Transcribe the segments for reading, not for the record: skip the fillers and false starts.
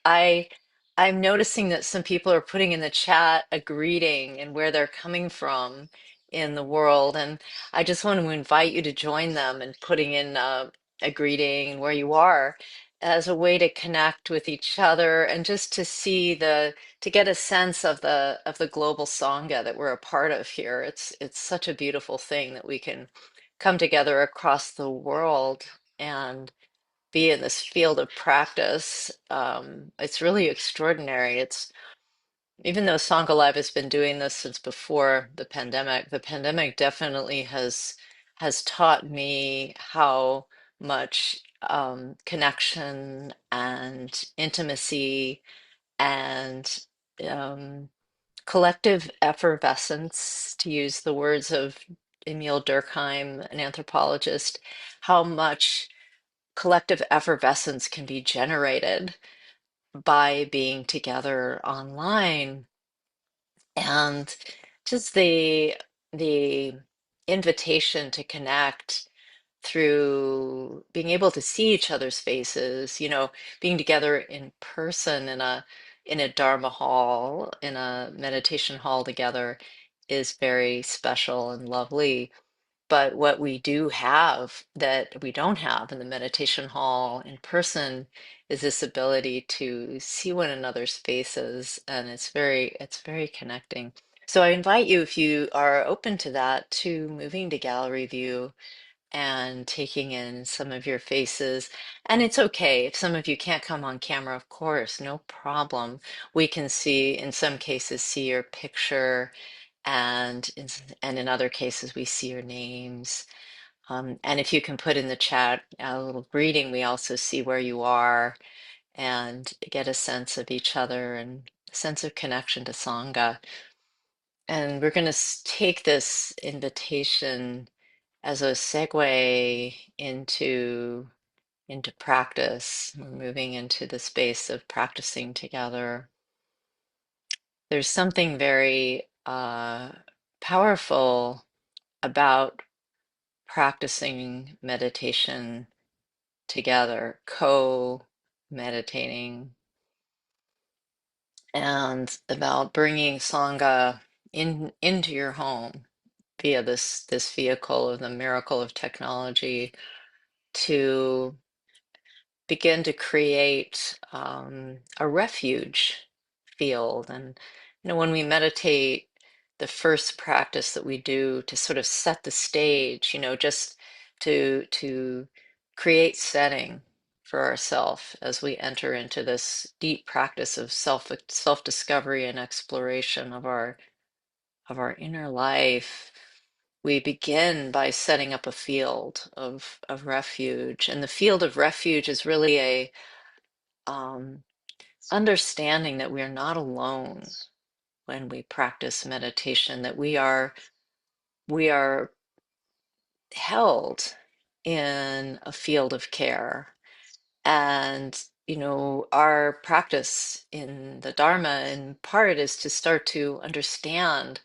I I'm noticing that some people are putting in the chat a greeting and where they're coming from in the world, and I just want to invite you to join them in putting in a greeting and where you are as a way to connect with each other and just to see to get a sense of the global Sangha that we're a part of here. It's such a beautiful thing that we can come together across the world and be in this field of practice. It's really extraordinary. It's even though Sangha Live has been doing this since before the pandemic definitely has taught me how much connection and intimacy and um, collective effervescence, to use the words of Emil Durkheim, an anthropologist, how much collective effervescence can be generated by being together online and just the invitation to connect through being able to see each other's faces, being together in person in a Dharma hall, in a meditation hall together is very special and lovely. But what we do have that we don't have in the meditation hall in person is this ability to see one another's faces, and it's very connecting. So I invite you, if you are open to that, to moving to gallery view and taking in some of your faces. And it's okay if some of you can't come on camera, of course, no problem. We can see, in some cases, see your picture, and in other cases, we see your names. And if you can put in the chat a little greeting, we also see where you are and get a sense of each other and a sense of connection to Sangha. And we're going to take this invitation as a segue into practice. We're moving into the space of practicing together. There's something very powerful about practicing meditation together, co-meditating, and about bringing Sangha into your home via this vehicle of the miracle of technology to begin to create a refuge field. And when we meditate, the first practice that we do to sort of set the stage, just to create setting for ourselves as we enter into this deep practice of self-discovery and exploration of our inner life. We begin by setting up a field of refuge. And the field of refuge is really a um, understanding that we are not alone when we practice meditation, that we are held in a field of care. And our practice in the Dharma in part is to start to understand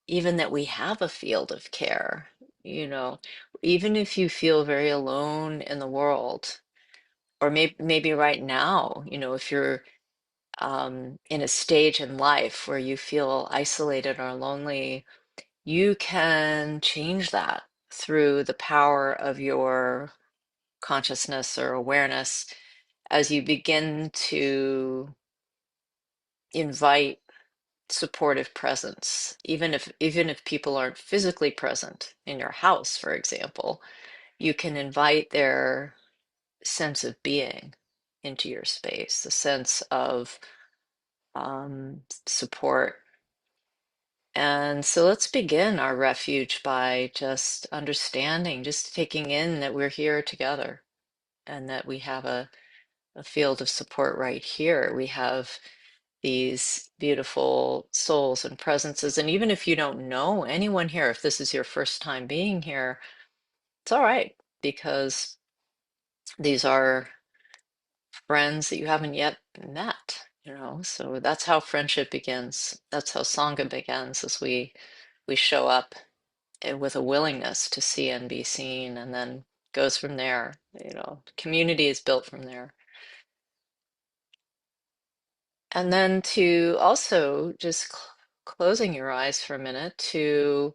even that we have a field of care. you know Even if you feel very alone in the world, or maybe right now, if you're in a stage in life where you feel isolated or lonely, you can change that through the power of your consciousness or awareness as you begin to invite supportive presence, even if people aren't physically present in your house, for example. You can invite their sense of being into your space, a sense of support. And so let's begin our refuge by just understanding, just taking in that we're here together and that we have a field of support right here. We have these beautiful souls and presences. And even if you don't know anyone here, if this is your first time being here, it's all right, because these are friends that you haven't yet met. So that's how friendship begins. That's how Sangha begins, as we show up with a willingness to see and be seen, and then goes from there. Community is built from there. And then to also just closing your eyes for a minute to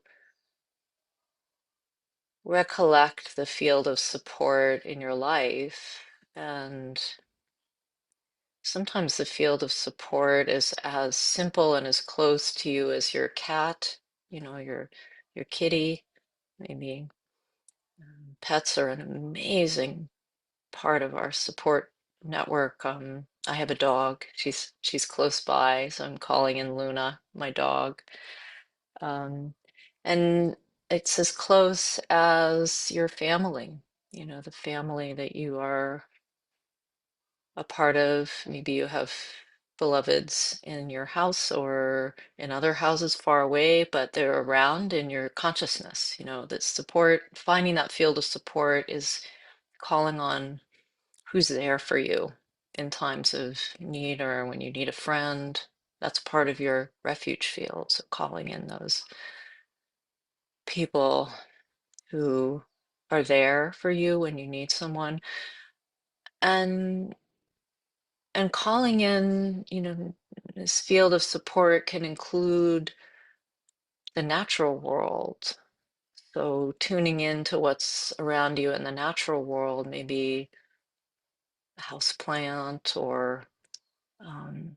recollect the field of support in your life. And sometimes the field of support is as simple and as close to you as your cat, your kitty, maybe. Pets are an amazing part of our support network. I have a dog. She's close by, so I'm calling in Luna, my dog. Um, and it's as close as your family, the family that you are a part of. Maybe you have beloveds in your house or in other houses far away, but they're around in your consciousness. That support, finding that field of support is calling on who's there for you in times of need or when you need a friend. That's part of your refuge field. So calling in those people who are there for you when you need someone, and calling in, this field of support can include the natural world. So tuning into what's around you in the natural world, maybe a house plant um,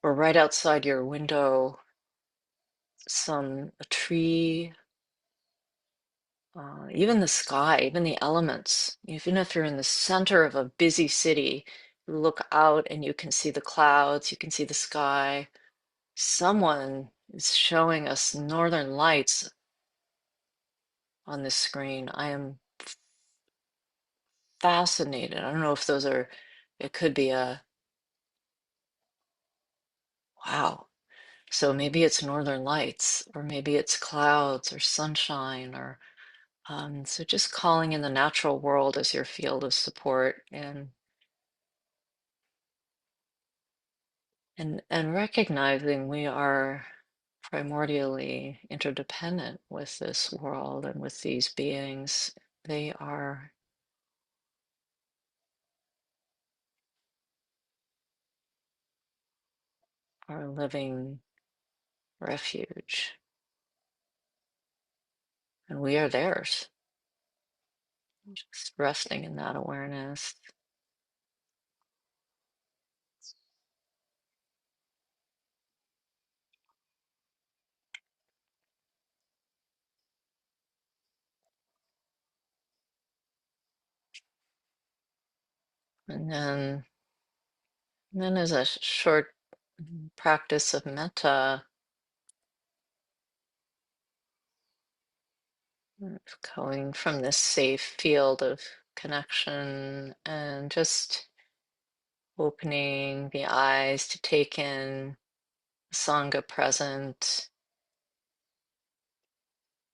or right outside your window, a tree, even the sky, even the elements. Even if you're in the center of a busy city, you look out and you can see the clouds, you can see the sky. Someone is showing us northern lights on this screen. I am fascinated. I don't know if it could be wow. So maybe it's northern lights, or maybe it's clouds or sunshine, or so just calling in the natural world as your field of support, and recognizing we are primordially interdependent with this world and with these beings. They are our living refuge, and we are theirs. Just resting in that awareness. And then as a short practice of metta, going from this safe field of connection and just opening the eyes to take in Sangha present,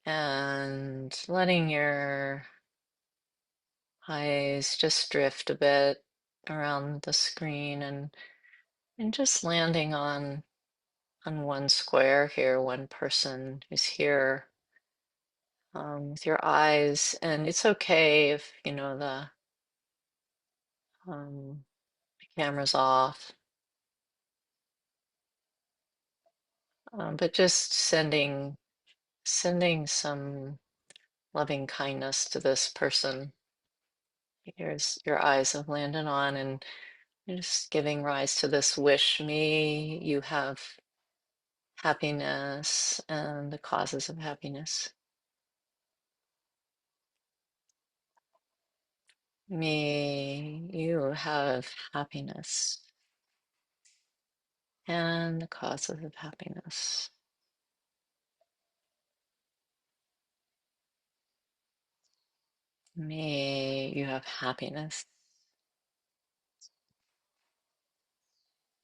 and letting your eyes just drift a bit around the screen, and just landing on one square here, one person who's here, with your eyes. And it's okay if the camera's off, but just sending some loving kindness to this person your eyes have landed on, and you're just giving rise to this wish. May you have happiness and the causes of happiness. May you have happiness and the causes of happiness. May you have happiness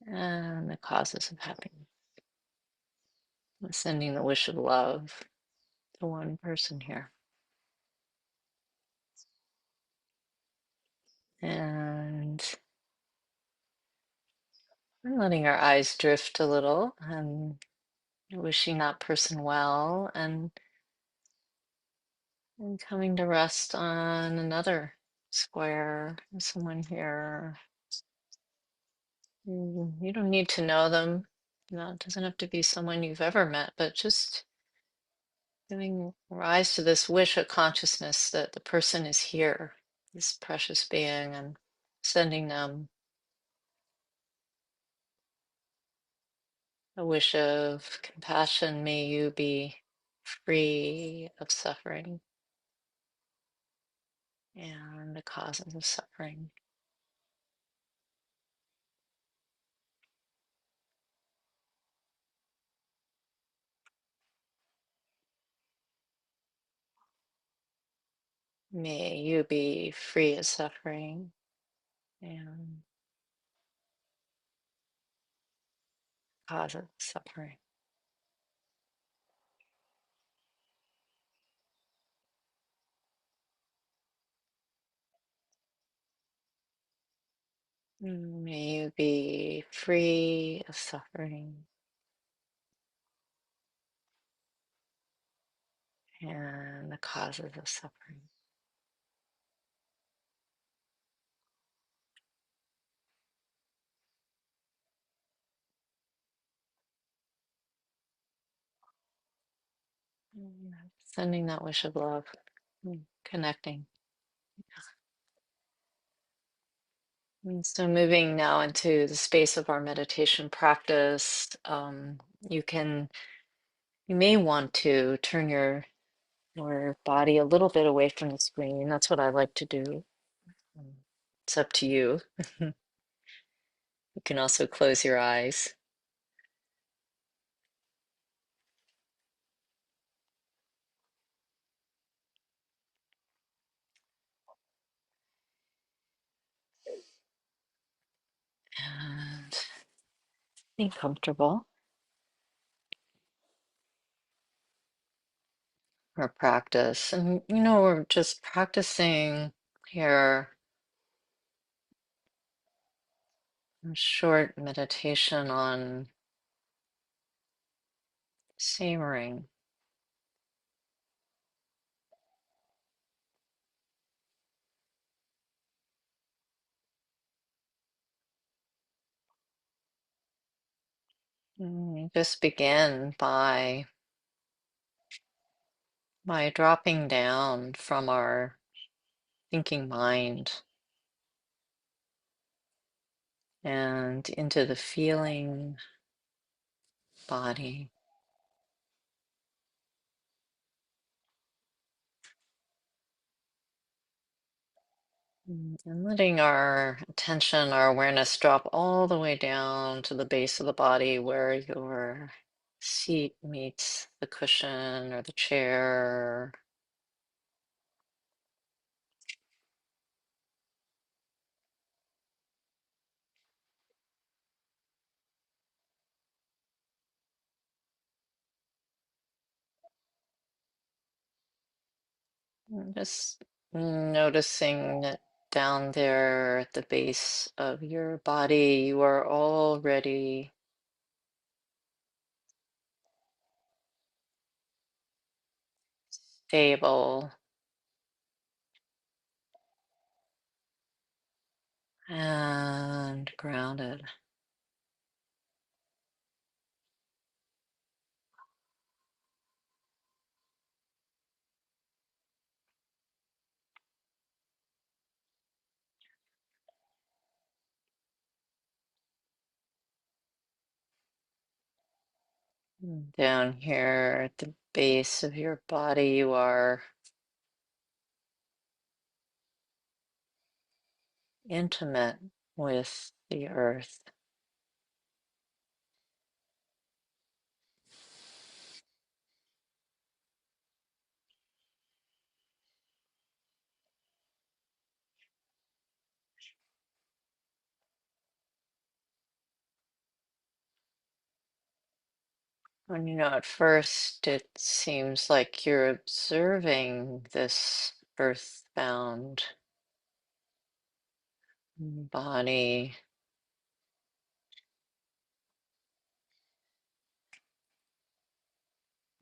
and the causes of happiness. I'm sending the wish of love to one person here. And I'm letting our eyes drift a little and wishing that person well, and coming to rest on another square. Someone here You don't need to know them. No, it doesn't have to be someone you've ever met, but just giving rise to this wish of consciousness that the person is here, this precious being, and sending them a wish of compassion. May you be free of suffering and the causes of suffering. May you be free of suffering and causes of suffering. May you be free of suffering and the causes of suffering. Sending that wish of love, connecting. And so moving now into the space of our meditation practice, you may want to turn your body a little bit away from the screen. That's what I like to do. Um, It's up to you. You can also close your eyes. And be comfortable. Our practice. And, we're just practicing here a short meditation on savoring. Just begin by dropping down from our thinking mind and into the feeling body. And letting our attention, our awareness drop all the way down to the base of the body where your seat meets the cushion or the chair. Just noticing that down there at the base of your body, you are already stable and grounded. Down here at the base of your body, you are intimate with the earth. And at first it seems like you're observing this earthbound body.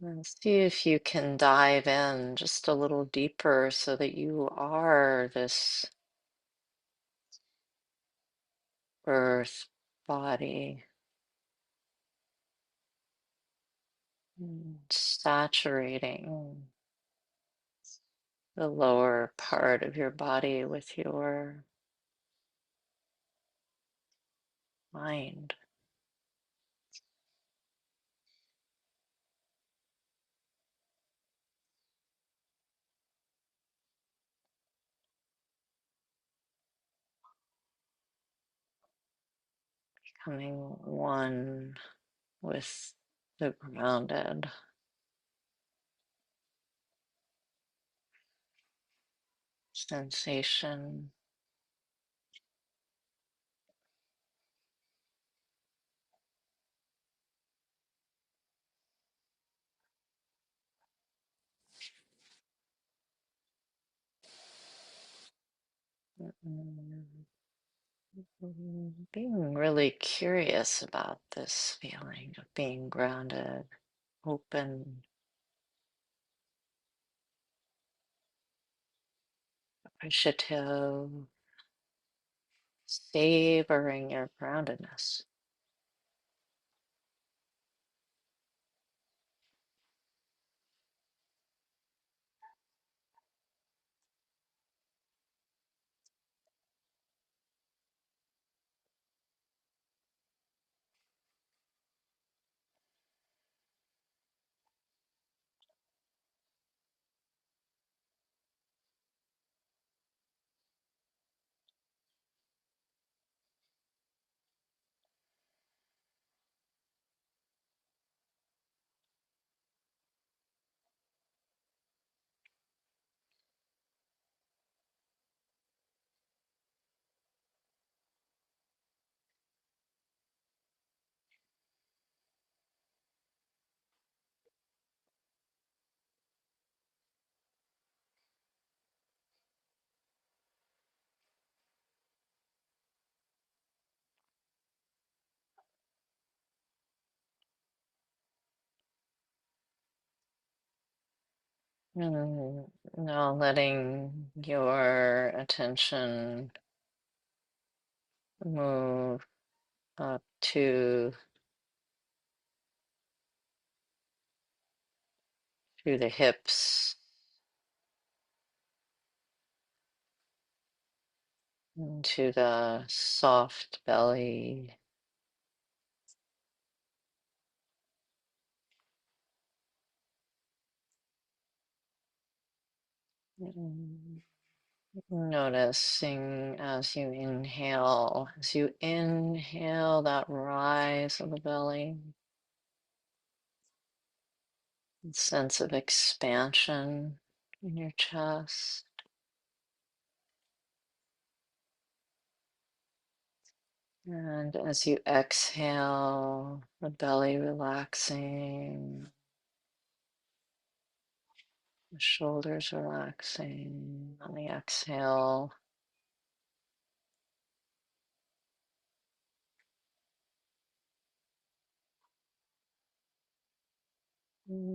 And see if you can dive in just a little deeper so that you are this earth body, saturating the lower part of your body with your mind. Becoming one with the grounded sensation. Mm, Being really curious about this feeling of being grounded, open, appreciative, savoring your groundedness. Now letting your attention move up to the hips, into the soft belly, mm, noticing as you inhale that rise of the belly, sense of expansion in your chest. And as you exhale, the belly relaxing, the shoulders relaxing on the exhale.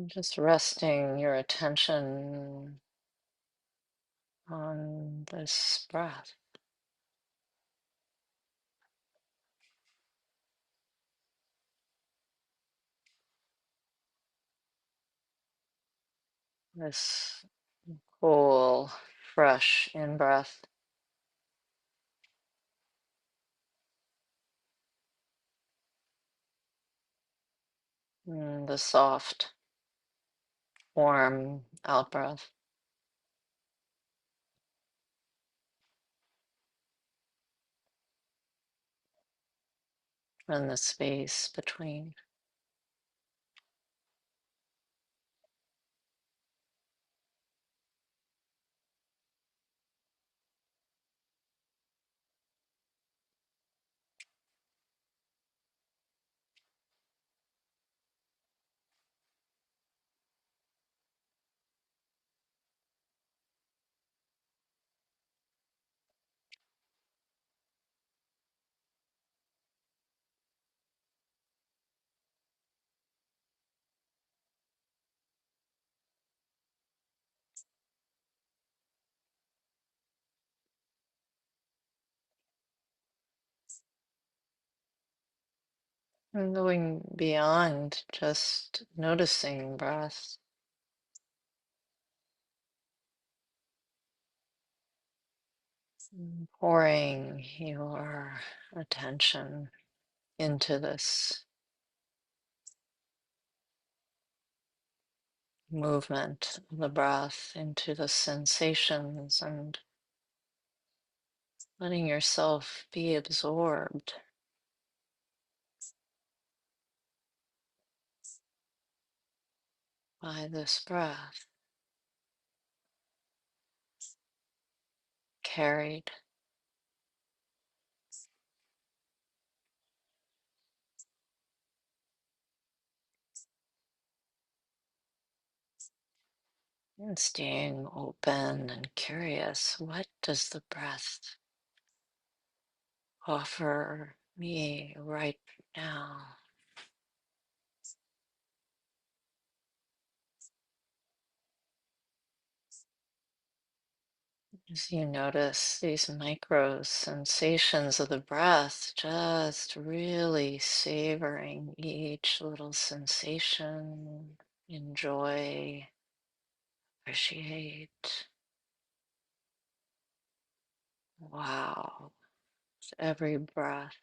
Just resting your attention on this breath, this cool, fresh in breath, and the soft, warm out breath, and the space between. And going beyond just noticing breath, pouring your attention into this movement of the breath, into the sensations, and letting yourself be absorbed by this breath, carried. And staying open and curious. What does the breath offer me right now? As you notice these micro sensations of the breath, just really savoring each little sensation, enjoy, appreciate. Wow, every breath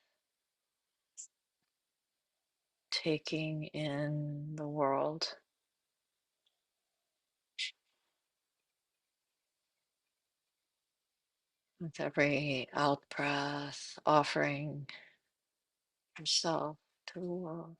taking in the world, with every out breath offering yourself to the world.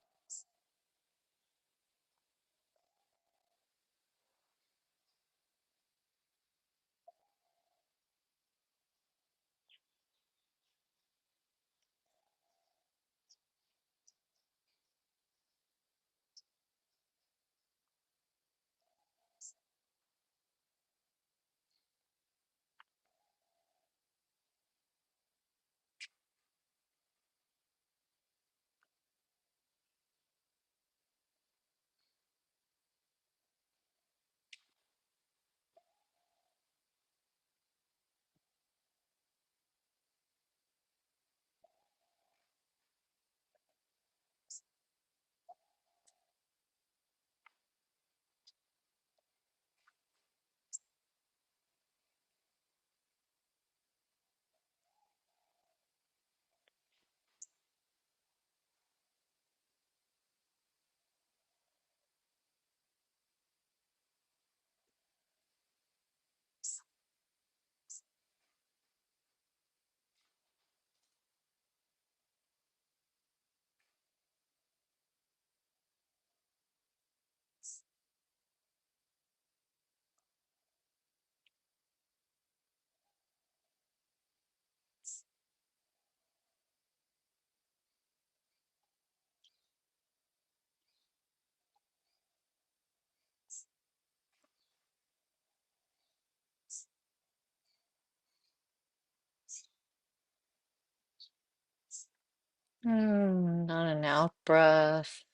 On an out breath,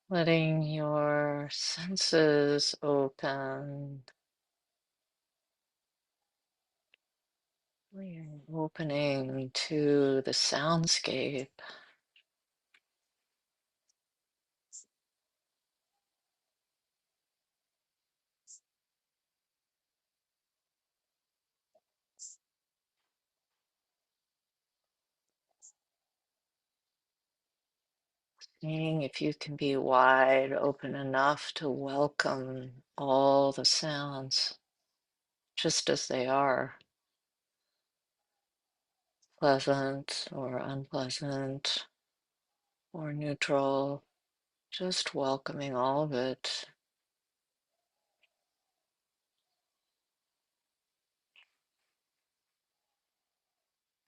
letting your senses open, really opening to the soundscape, seeing if you can be wide open enough to welcome all the sounds just as they are, pleasant or unpleasant or neutral, just welcoming all of it,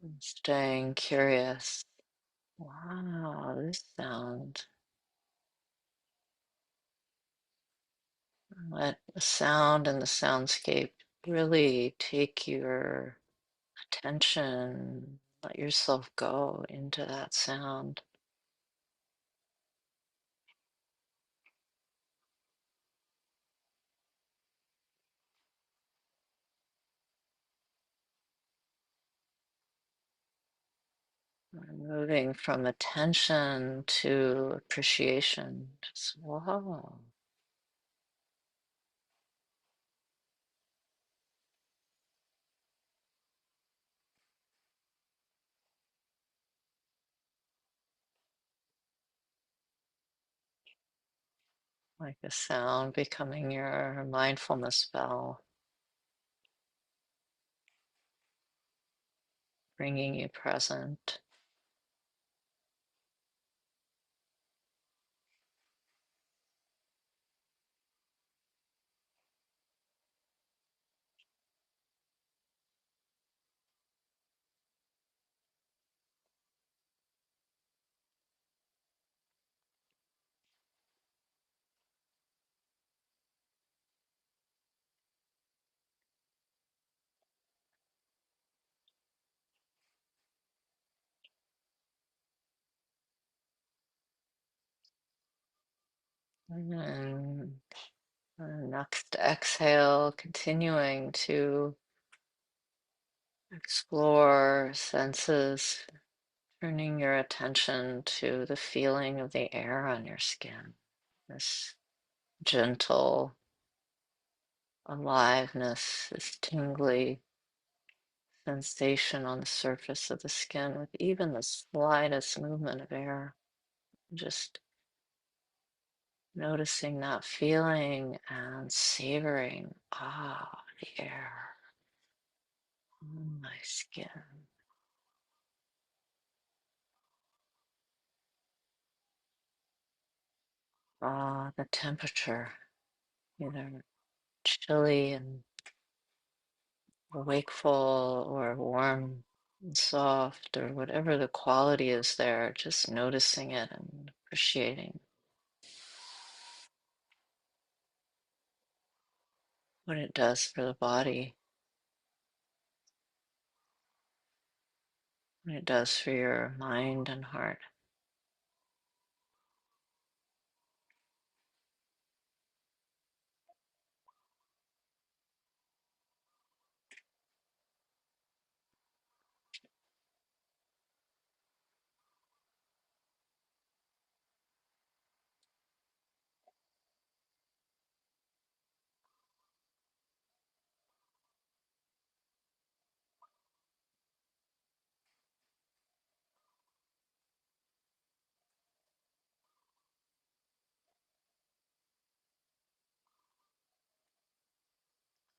and staying curious. Wow, this sound. Let the sound and the soundscape really take your attention. Let yourself go into that sound. Moving from attention to appreciation. Just wow. Like a sound becoming your mindfulness bell, bringing you present. And then next exhale, continuing to explore senses, turning your attention to the feeling of the air on your skin, this gentle aliveness, this tingly sensation on the surface of the skin with even the slightest movement of air. Just noticing that feeling and savoring, the air on my skin. The temperature, either chilly and wakeful or warm and soft or whatever the quality is there, just noticing it and appreciating what it does for the body, what it does for your mind and heart.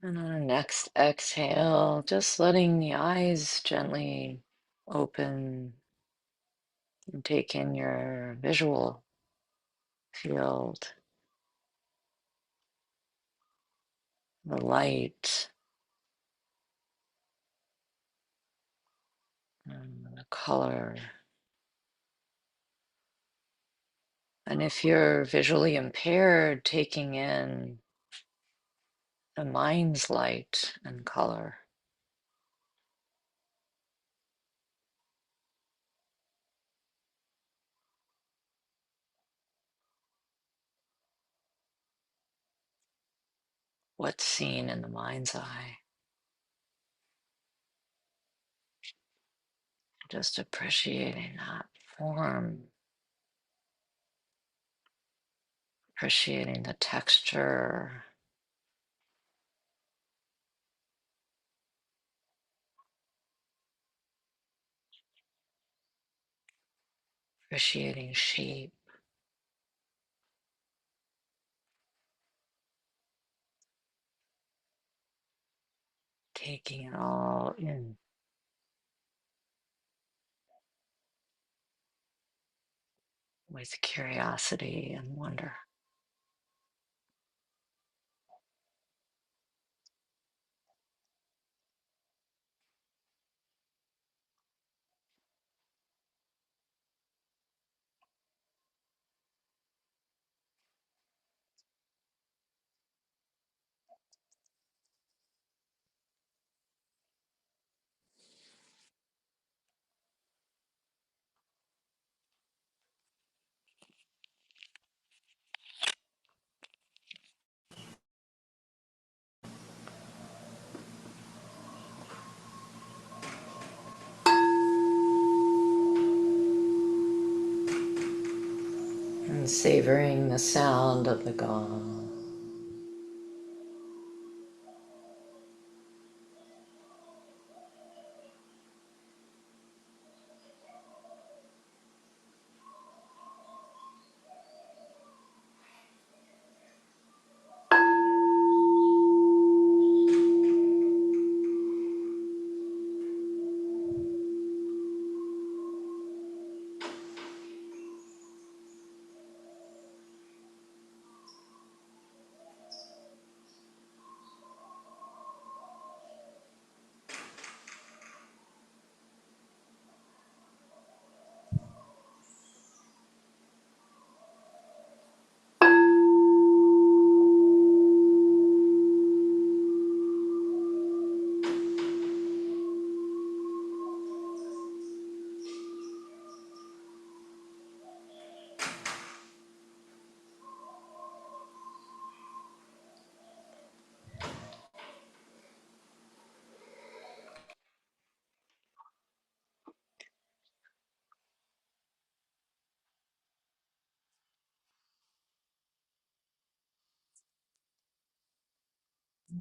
And on the next exhale, just letting the eyes gently open and take in your visual field, the light, and the color. And if you're visually impaired, taking in the mind's light and color. What's seen in the mind's eye. Just appreciating that form, appreciating the texture, appreciating shape, taking it all in with curiosity and wonder. And savoring the sound of the gong.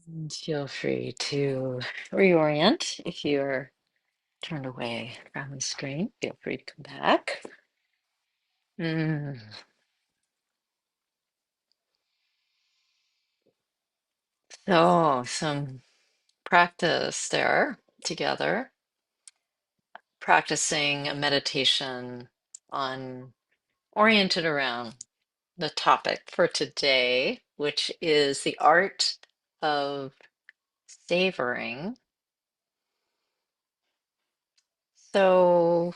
And feel free to reorient if you're turned away from the screen. Feel free to come back. Mm. So, some practice there together, practicing a meditation on oriented around the topic for today, which is the art of savoring. So,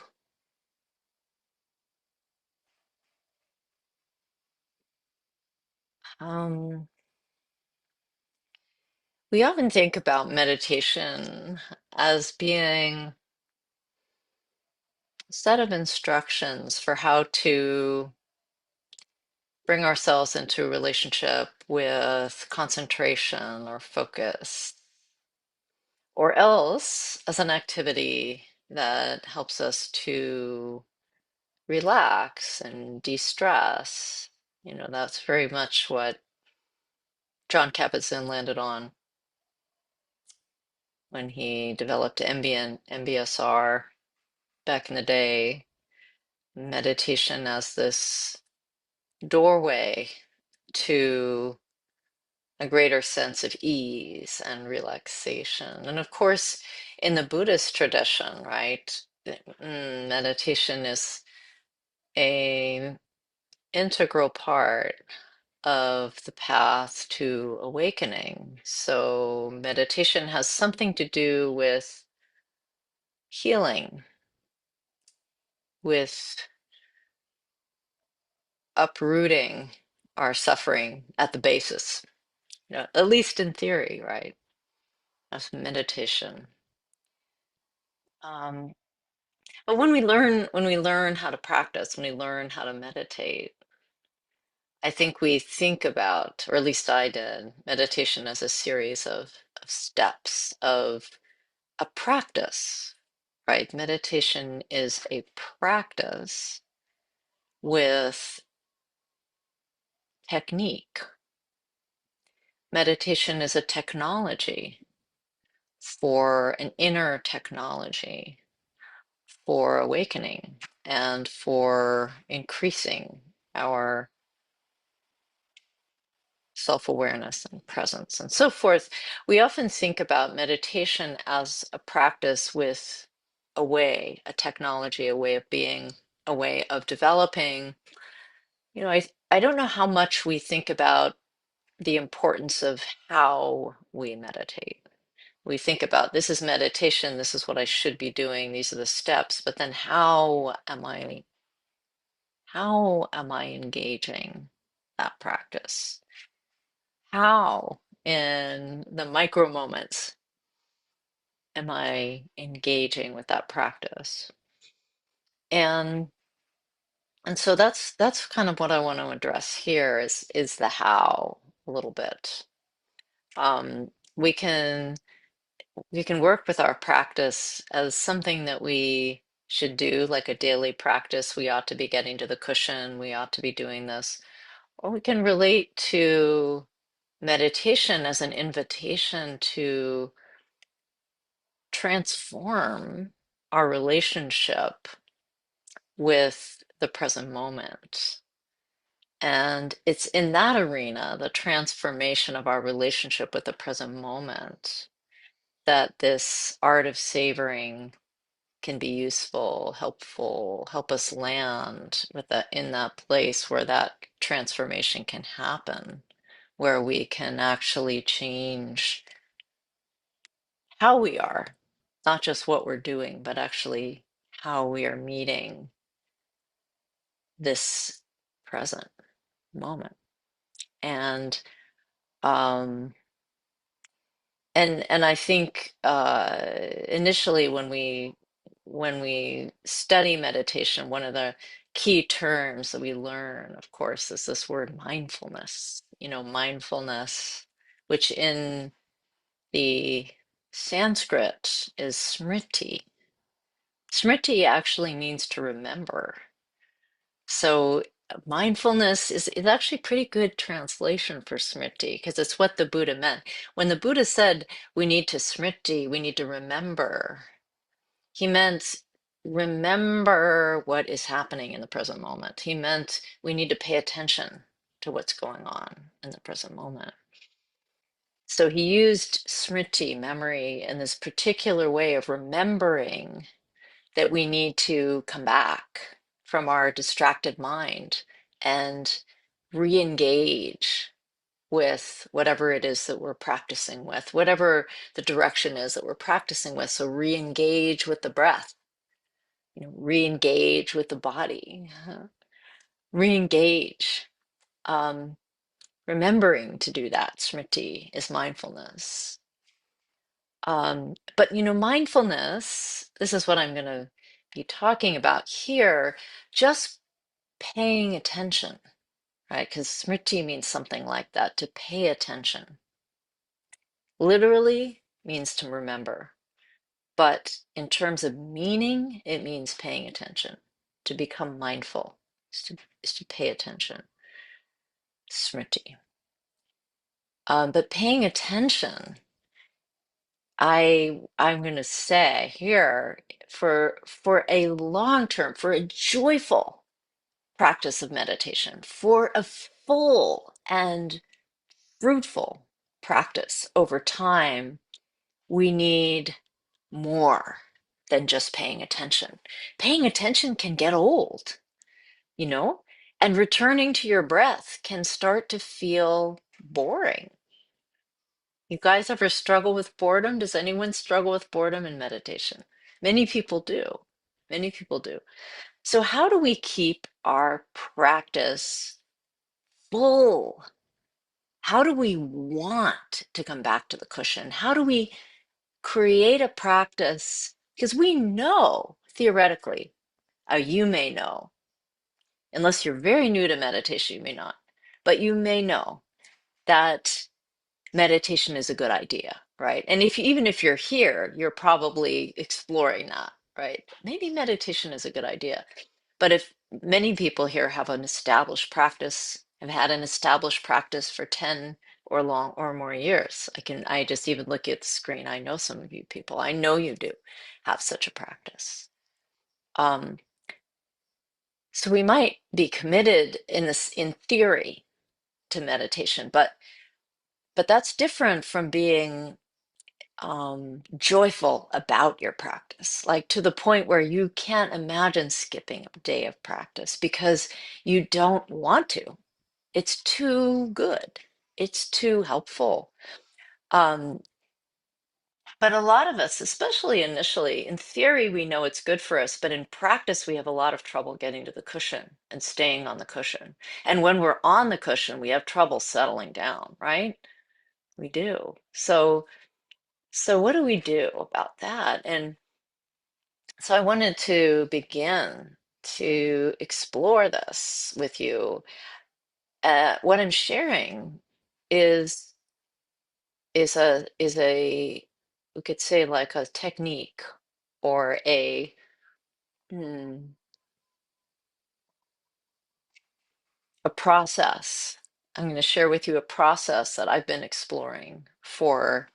um, we often think about meditation as being a set of instructions for how to bring ourselves into a relationship with concentration or focus, or else as an activity that helps us to relax and de-stress. You know, that's very much what John Kabat-Zinn landed on when he developed Ambient MBSR back in the day. Meditation as this doorway to a greater sense of ease and relaxation. And of course, in the Buddhist tradition, right, meditation is a integral part of the path to awakening. So meditation has something to do with healing, with uprooting our suffering at the basis, you know, at least in theory, right? That's meditation. Um, but when we learn how to practice, when we learn how to meditate, I think we think about, or at least I did, meditation as a series of steps, of a practice, right? Meditation is a practice with technique. Meditation is a technology for an inner technology for awakening and for increasing our self-awareness and presence and so forth. We often think about meditation as a practice with a way, a technology, a way of being, a way of developing. You know, I don't know how much we think about the importance of how we meditate. We think about this is meditation, this is what I should be doing, these are the steps, but then how am I engaging that practice? How in the micro moments am I engaging with that practice? And and so that's kind of what I want to address here is the how a little bit. Um, we can we can work with our practice as something that we should do, like a daily practice. We ought to be getting to the cushion, we ought to be doing this. Or we can relate to meditation as an invitation to transform our relationship with the present moment. And it's in that arena, the transformation of our relationship with the present moment, that this art of savoring can be useful, helpful, help us land with that in that place where that transformation can happen, where we can actually change how we are, not just what we're doing, but actually how we are meeting this present moment. And um, and I think initially when we study meditation, one of the key terms that we learn, of course, is this word mindfulness. You know, mindfulness, which in the Sanskrit is smriti. Smriti actually means to remember. So mindfulness is actually pretty good translation for smriti because it's what the Buddha meant. When the Buddha said we need to smriti, we need to remember, he meant remember what is happening in the present moment. He meant we need to pay attention to what's going on in the present moment. So he used smriti, memory, in this particular way of remembering that we need to come back from our distracted mind and re-engage with whatever it is that we're practicing with, whatever the direction is that we're practicing with. So re-engage with the breath, re-engage with the body, re-engage. Remembering to do that, smriti, is mindfulness. But mindfulness, this is what I'm going to be talking about here, just paying attention, right? Because smriti means something like that, to pay attention. Literally means to remember, but in terms of meaning, it means paying attention. To become mindful is to pay attention. Smriti. But paying attention, I'm going to say here, for a long term, for a joyful practice of meditation, for a full and fruitful practice over time, we need more than just paying attention. Paying attention can get old, you know, and returning to your breath can start to feel boring. You guys ever struggle with boredom? Does anyone struggle with boredom in meditation? Many people do. Many people do. So, how do we keep our practice full? How do we want to come back to the cushion? How do we create a practice? Because we know theoretically, you may know, unless you're very new to meditation, you may not, but you may know that meditation is a good idea, right? And even if you're here, you're probably exploring that, right? Maybe meditation is a good idea. But if many people here have an established practice, have had an established practice for 10 or more years, I just even look at the screen. I know some of you people, I know you do have such a practice. Um, so we might be committed in theory to meditation, but that's different from being joyful about your practice, like to the point where you can't imagine skipping a day of practice because you don't want to. It's too good. It's too helpful. Um, but a lot of us, especially initially, in theory, we know it's good for us, but in practice, we have a lot of trouble getting to the cushion and staying on the cushion. And when we're on the cushion, we have trouble settling down, right? We do. So what do we do about that? And so I wanted to begin to explore this with you. What I'm sharing is is a we could say like a technique or a Hmm. A process. I'm going to share with you a process that I've been exploring for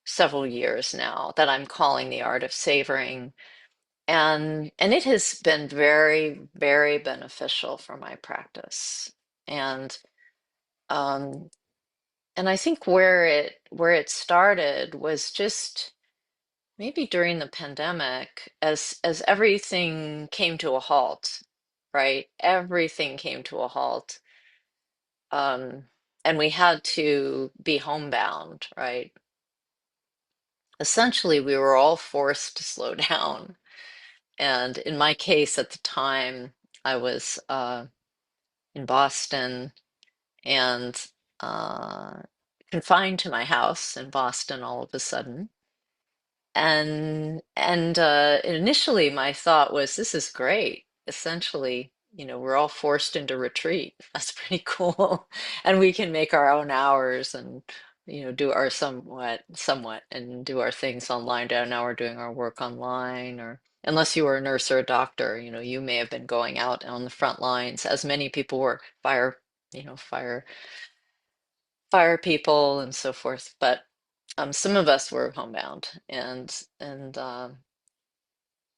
several years now that I'm calling the art of savoring. And it has been very, very beneficial for my practice. And um, and I think where it started was just maybe during the pandemic, as everything came to a halt, right? Everything came to a halt. Um, and we had to be homebound, right? Essentially, we were all forced to slow down. And in my case, at the time, I was in Boston and uh, confined to my house in Boston all of a sudden. And initially, my thought was, this is great. Essentially, we're all forced into retreat. That's pretty cool, and we can make our own hours and do our somewhat and do our things online. Now we're doing our work online, or unless you were a nurse or a doctor, you may have been going out on the front lines, as many people were, fire people and so forth. But some of us were homebound, and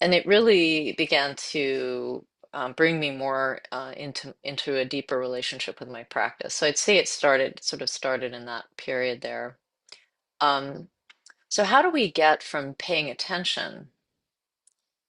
it really began to bring me more into a deeper relationship with my practice. So I'd say it sort of started in that period there. Um, so how do we get from paying attention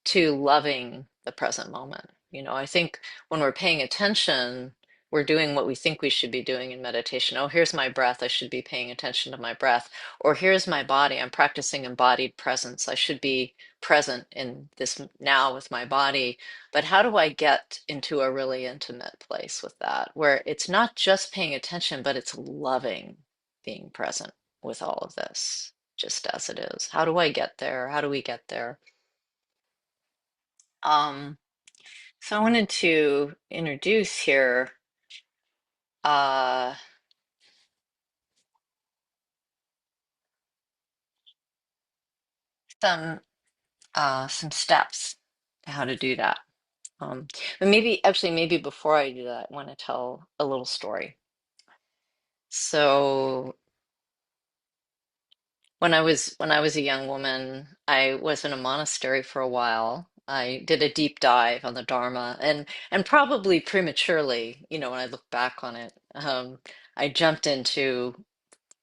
to loving the present moment? I think when we're paying attention, we're doing what we think we should be doing in meditation. Oh, here's my breath. I should be paying attention to my breath. Or here's my body. I'm practicing embodied presence. I should be present in this now with my body. But how do I get into a really intimate place with that, where it's not just paying attention, but it's loving being present with all of this, just as it is? How do I get there? How do we get there? Um, so I wanted to introduce here uh, some steps to how to do that. But maybe before I do that, I want to tell a little story. So when I was a young woman, I was in a monastery for a while. I did a deep dive on the Dharma, and probably prematurely, when I look back on it, I jumped into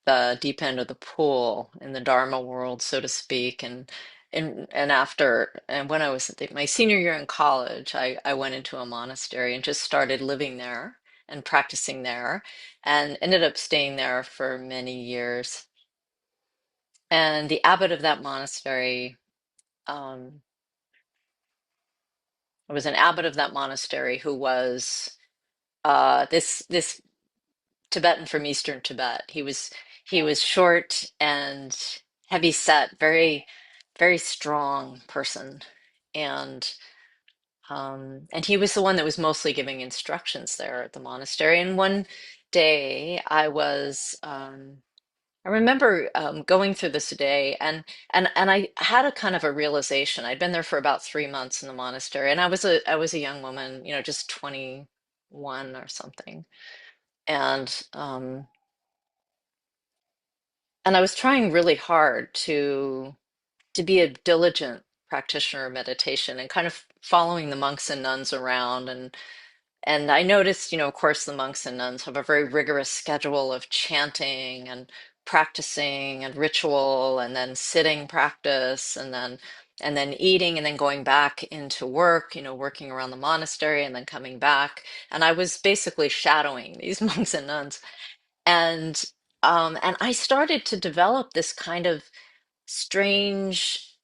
the deep end of the pool in the Dharma world, so to speak. And when I was my senior year in college, I went into a monastery and just started living there and practicing there, and ended up staying there for many years. And the abbot of that monastery, um, was an abbot of that monastery who was this Tibetan from Eastern Tibet. He was short and heavy set, very, very strong person. And and he was the one that was mostly giving instructions there at the monastery. And one day I remember going through this day, and I had a kind of a realization. I'd been there for about 3 months in the monastery, and I was a young woman, just 21 or something. And and I was trying really hard to be a diligent practitioner of meditation and kind of following the monks and nuns around. And I noticed, of course, the monks and nuns have a very rigorous schedule of chanting and practicing and ritual, and then sitting practice, and then eating, and then going back into work, working around the monastery and then coming back. And I was basically shadowing these monks and nuns. And I started to develop this kind of strange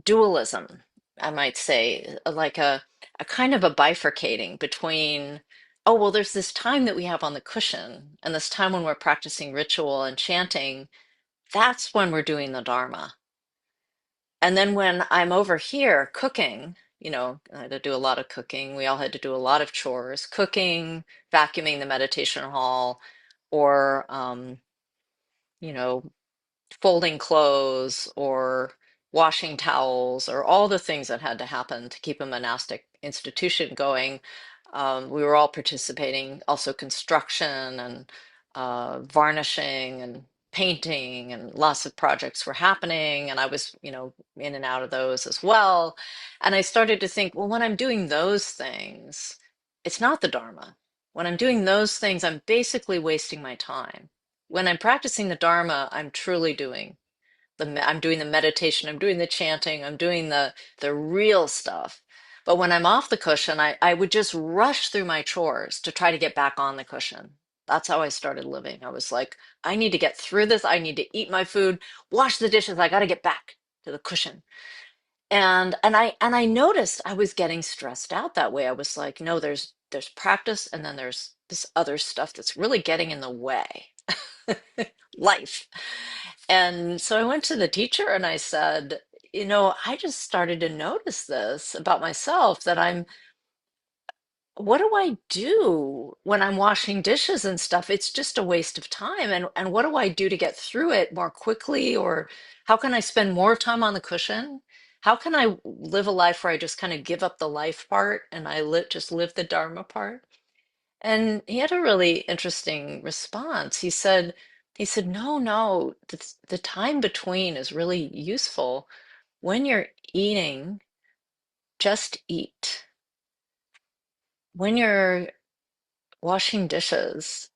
dualism, I might say, like a kind of a bifurcating between, oh, well, there's this time that we have on the cushion, and this time when we're practicing ritual and chanting, that's when we're doing the Dharma. And then when I'm over here cooking, I had to do a lot of cooking. We all had to do a lot of chores, cooking, vacuuming the meditation hall, or you know, folding clothes, or washing towels or all the things that had to happen to keep a monastic institution going. We were all participating, also construction and varnishing and painting, and lots of projects were happening. And I was, in and out of those as well. And I started to think, well, when I'm doing those things, it's not the Dharma. When I'm doing those things, I'm basically wasting my time. When I'm practicing the Dharma, I'm truly doing I'm doing the meditation, I'm doing the chanting, I'm doing the real stuff. But when I'm off the cushion, I would just rush through my chores to try to get back on the cushion. That's how I started living. I was like, I need to get through this. I need to eat my food, wash the dishes. I got to get back to the cushion. And I noticed I was getting stressed out that way. I was like, no, there's practice, and then there's this other stuff that's really getting in the way. Life. And so I went to the teacher and I said, I just started to notice this about myself, that what do I do when I'm washing dishes and stuff? It's just a waste of time. And what do I do to get through it more quickly? Or how can I spend more time on the cushion? How can I live a life where I just kind of give up the life part and just live the Dharma part? And he had a really interesting response. He said, no, no, the time between is really useful. When you're eating, just eat. When you're washing dishes,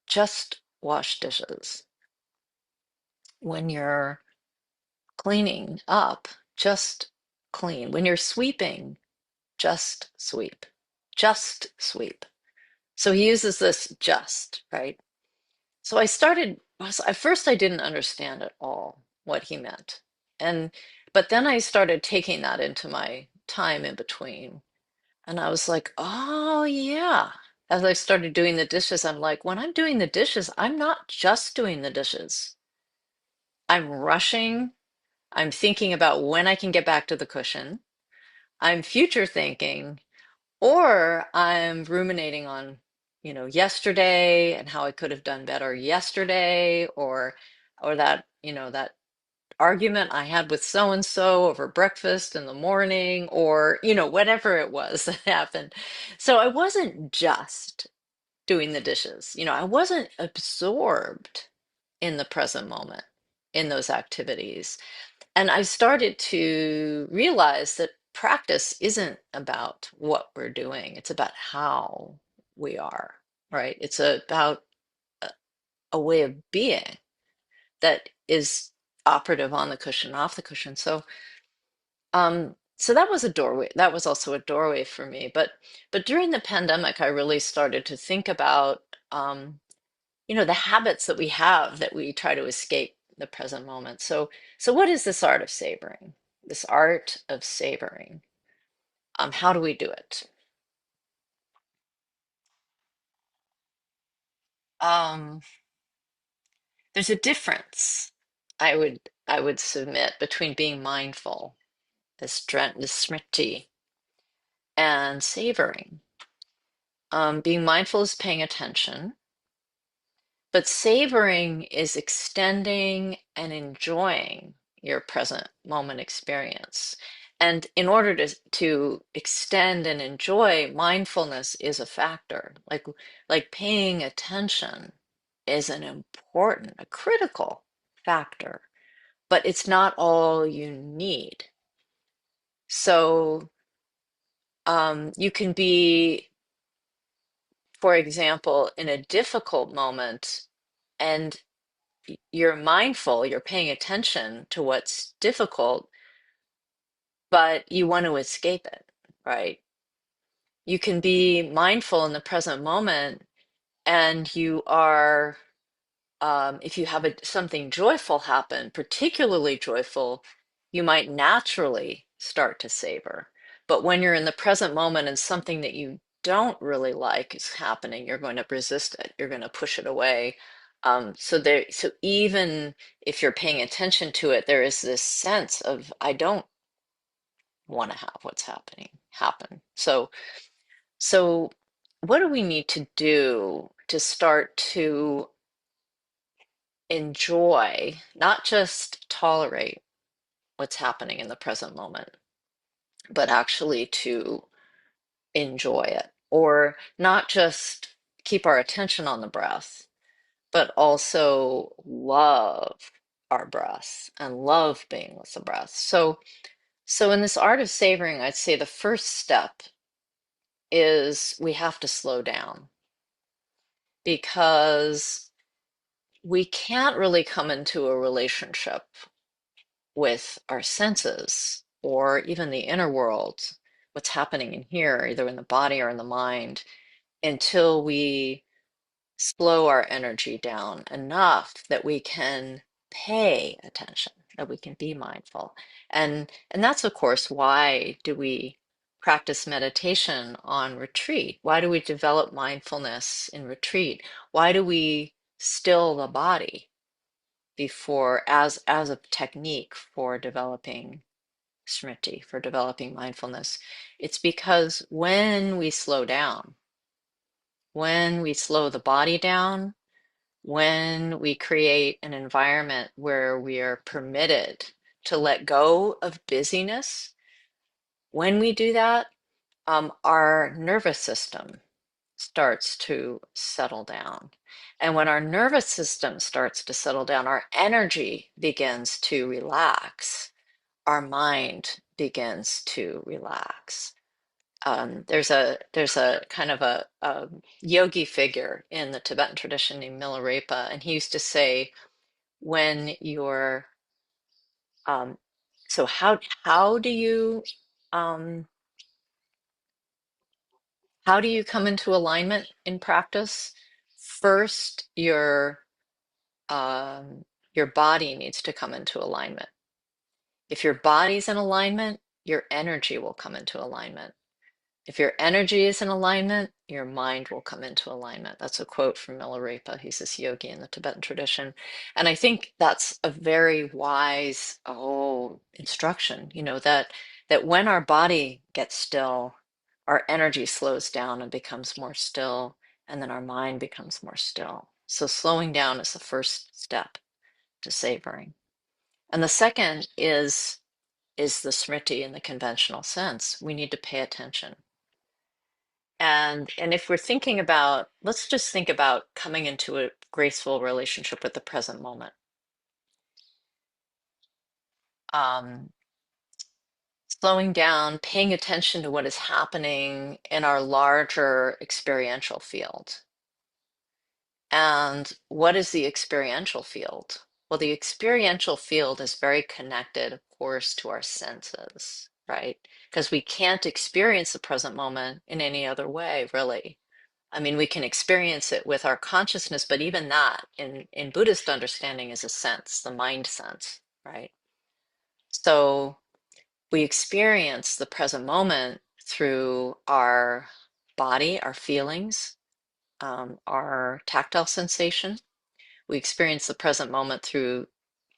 just wash dishes. When you're cleaning up, just clean. When you're sweeping, just sweep. Just sweep. So he uses this just, right? So at first I didn't understand at all what he meant. And but then I started taking that into my time in between. And I was like, oh yeah. As I started doing the dishes, I'm like, when I'm doing the dishes, I'm not just doing the dishes. I'm rushing. I'm thinking about when I can get back to the cushion. I'm future thinking, or I'm ruminating on, yesterday and how I could have done better yesterday, or that argument I had with so and so over breakfast in the morning, or, whatever it was that happened. So I wasn't just doing the dishes. I wasn't absorbed in the present moment in those activities. And I started to realize that practice isn't about what we're doing, it's about how we are, right? It's about a, a way of being that is operative on the cushion, off the cushion. So that was a doorway. That was also a doorway for me. But during the pandemic, I really started to think about the habits that we have that we try to escape the present moment. So what is this art of savoring? This art of savoring. How do we do it? Um, there's a difference, I would submit, between being mindful, this smriti, and savoring. Being mindful is paying attention, but savoring is extending and enjoying your present moment experience. And in order to extend and enjoy, mindfulness is a factor. Like paying attention is an important, a critical factor, but it's not all you need. So you can be, for example, in a difficult moment, and you're mindful, you're paying attention to what's difficult, but you want to escape it, right? You can be mindful in the present moment, and you are, if you have something joyful happen, particularly joyful, you might naturally start to savor. But when you're in the present moment and something that you don't really like is happening, you're going to resist it. You're going to push it away. So even if you're paying attention to it, there is this sense of, I don't want to have what's happening happen. So what do we need to do to start to enjoy, not just tolerate, what's happening in the present moment, but actually to enjoy it, or not just keep our attention on the breath, but also love our breath and love being with the breath. So in this art of savoring, I'd say the first step is we have to slow down, because we can't really come into a relationship with our senses or even the inner world, what's happening in here, either in the body or in the mind, until we slow our energy down enough that we can pay attention, that we can be mindful. And that's of course why do we practice meditation on retreat? Why do we develop mindfulness in retreat? Why do we still the body before, as a technique for developing smriti, for developing mindfulness? It's because when we slow down, when we slow the body down, when we create an environment where we are permitted to let go of busyness, when we do that, our nervous system starts to settle down. And when our nervous system starts to settle down, our energy begins to relax, our mind begins to relax. There's a kind of a yogi figure in the Tibetan tradition named Milarepa, and he used to say, when you're um, so how do you um, how do you come into alignment in practice? First, um, your body needs to come into alignment. If your body's in alignment, your energy will come into alignment. If your energy is in alignment, your mind will come into alignment. That's a quote from Milarepa. He's this yogi in the Tibetan tradition. And I think that's a very wise, instruction, that when our body gets still, our energy slows down and becomes more still, and then our mind becomes more still. So slowing down is the first step to savoring. And the second is the smriti in the conventional sense. We need to pay attention. And if we're thinking about, let's just think about coming into a graceful relationship with the present moment. Um, Slowing down, paying attention to what is happening in our larger experiential field. And what is the experiential field? Well, the experiential field is very connected, of course, to our senses, right? Because we can't experience the present moment in any other way, really. I mean, we can experience it with our consciousness, but even that in Buddhist understanding is a sense, the mind sense, right? So we experience the present moment through our body, our feelings, our tactile sensation. We experience the present moment through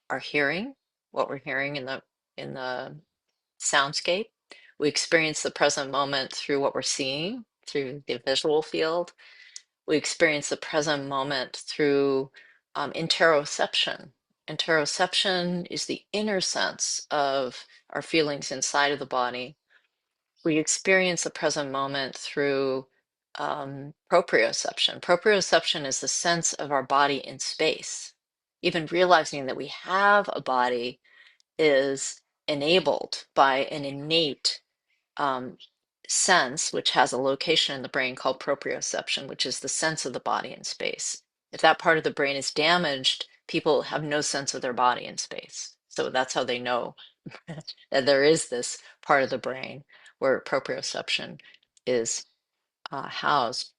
our hearing, what we're hearing in the soundscape. We experience the present moment through what we're seeing, through the visual field. We experience the present moment through interoception. Interoception is the inner sense of our feelings inside of the body. We experience the present moment through proprioception. Proprioception is the sense of our body in space. Even realizing that we have a body is enabled by an innate um, sense, which has a location in the brain called proprioception, which is the sense of the body in space. If that part of the brain is damaged, people have no sense of their body in space. So that's how they know that there is this part of the brain where proprioception is housed.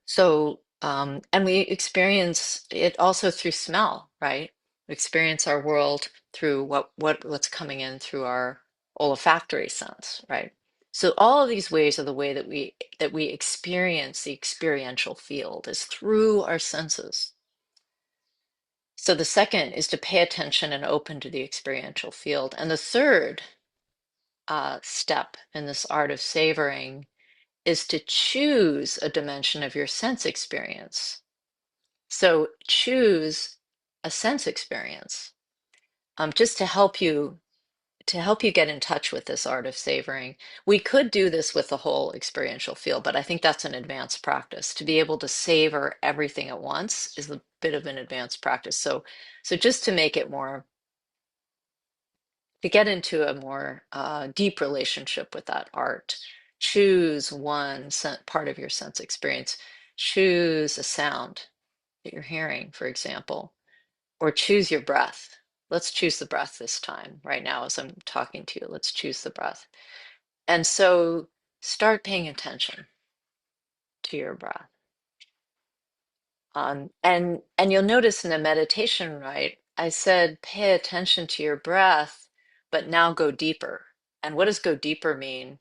So, and we experience it also through smell, right? We experience our world through what's coming in through our olfactory sense, right? So all of these ways are the way that we experience the experiential field is through our senses. So the second is to pay attention and open to the experiential field. And the third step in this art of savoring is to choose a dimension of your sense experience. So choose a sense experience. just to help you get in touch with this art of savoring. We could do this with the whole experiential field, but I think that's an advanced practice. To be able to savor everything at once is a bit of an advanced practice. So just to make it more, to get into a more deep relationship with that art, choose one part of your sense experience. Choose a sound that you're hearing, for example, or choose your breath. Let's choose the breath this time, right now, as I'm talking to you. Let's choose the breath. And so start paying attention to your breath. And you'll notice in the meditation, right? I said pay attention to your breath, but now go deeper. And what does go deeper mean?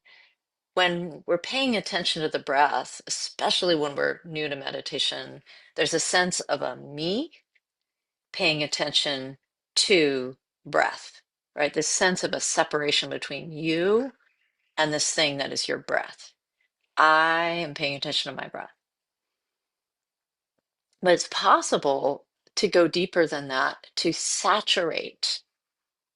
When we're paying attention to the breath, especially when we're new to meditation, there's a sense of a me paying attention to breath, right? This sense of a separation between you and this thing that is your breath. I am paying attention to my breath. But it's possible to go deeper than that, to saturate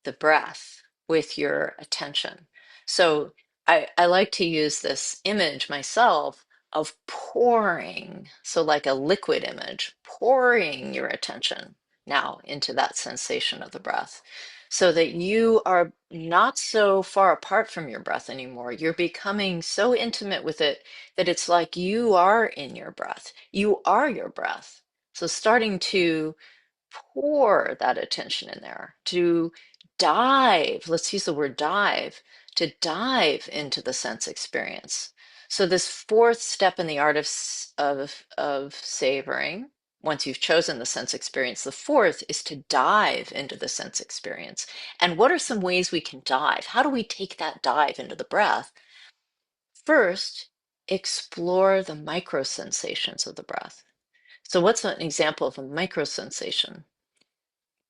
the breath with your attention. So I like to use this image myself of pouring, so like a liquid image, pouring your attention now into that sensation of the breath, so that you are not so far apart from your breath anymore. You're becoming so intimate with it that it's like you are in your breath. You are your breath. So starting to pour that attention in there, to dive, let's use the word dive, to dive into the sense experience. So this fourth step in the art of savoring, once you've chosen the sense experience, the fourth is to dive into the sense experience. And what are some ways we can dive? How do we take that dive into the breath? First, explore the micro sensations of the breath. So what's an example of a micro sensation?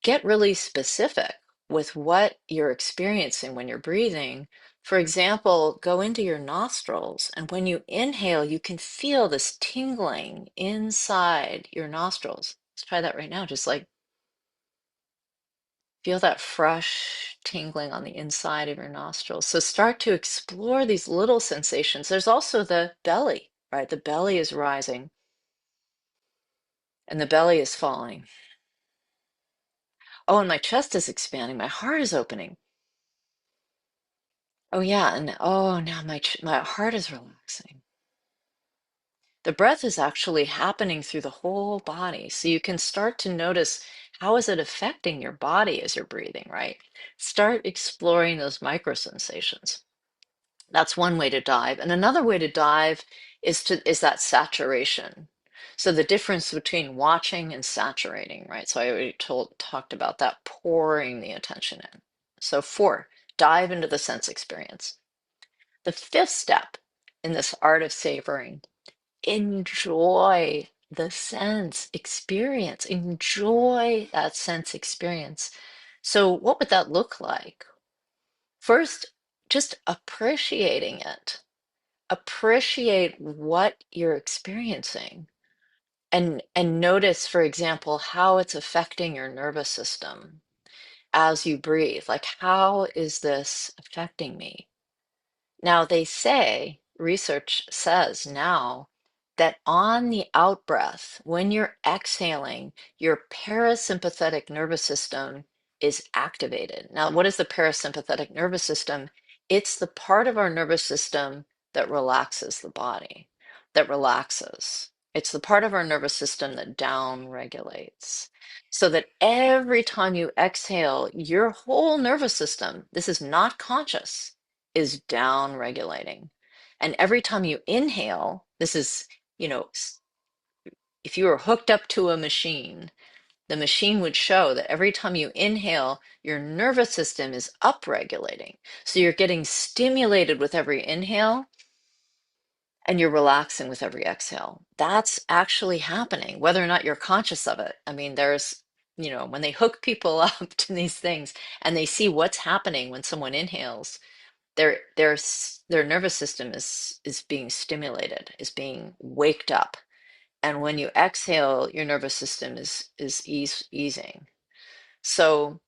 Get really specific with what you're experiencing when you're breathing. For example, go into your nostrils, and when you inhale, you can feel this tingling inside your nostrils. Let's try that right now. Just like feel that fresh tingling on the inside of your nostrils. So start to explore these little sensations. There's also the belly, right? The belly is rising and the belly is falling. Oh, and my chest is expanding. My heart is opening. Oh yeah, and oh now my heart is relaxing. The breath is actually happening through the whole body, so you can start to notice how is it affecting your body as you're breathing, right? Start exploring those micro sensations. That's one way to dive, and another way to dive is that saturation. So the difference between watching and saturating, right? So I already talked about that, pouring the attention in. So four, dive into the sense experience. The fifth step in this art of savoring, enjoy the sense experience. Enjoy that sense experience. So, what would that look like? First, just appreciating it. Appreciate what you're experiencing. And notice, for example, how it's affecting your nervous system as you breathe. Like, how is this affecting me? Now, they say, research says now, that on the out breath, when you're exhaling, your parasympathetic nervous system is activated. Now, what is the parasympathetic nervous system? It's the part of our nervous system that relaxes the body, that relaxes. It's the part of our nervous system that down regulates. So that every time you exhale, your whole nervous system, this is not conscious, is down regulating. And every time you inhale, this is, you know, if you were hooked up to a machine, the machine would show that every time you inhale, your nervous system is upregulating. So you're getting stimulated with every inhale and you're relaxing with every exhale. That's actually happening, whether or not you're conscious of it. I mean, when they hook people up to these things and they see what's happening when someone inhales, their nervous system is being stimulated, is being waked up. And when you exhale, your nervous system is easing. So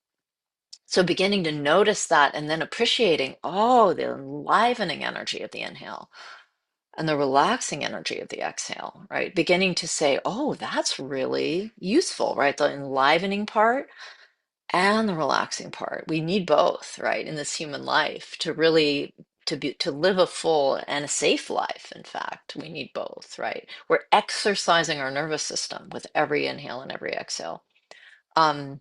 So beginning to notice that and then appreciating, oh, the enlivening energy of the inhale and the relaxing energy of the exhale, right? Beginning to say, oh, that's really useful, right? The enlivening part and the relaxing part. We need both, right, in this human life to really to live a full and a safe life. In fact, we need both, right? We're exercising our nervous system with every inhale and every exhale. Um,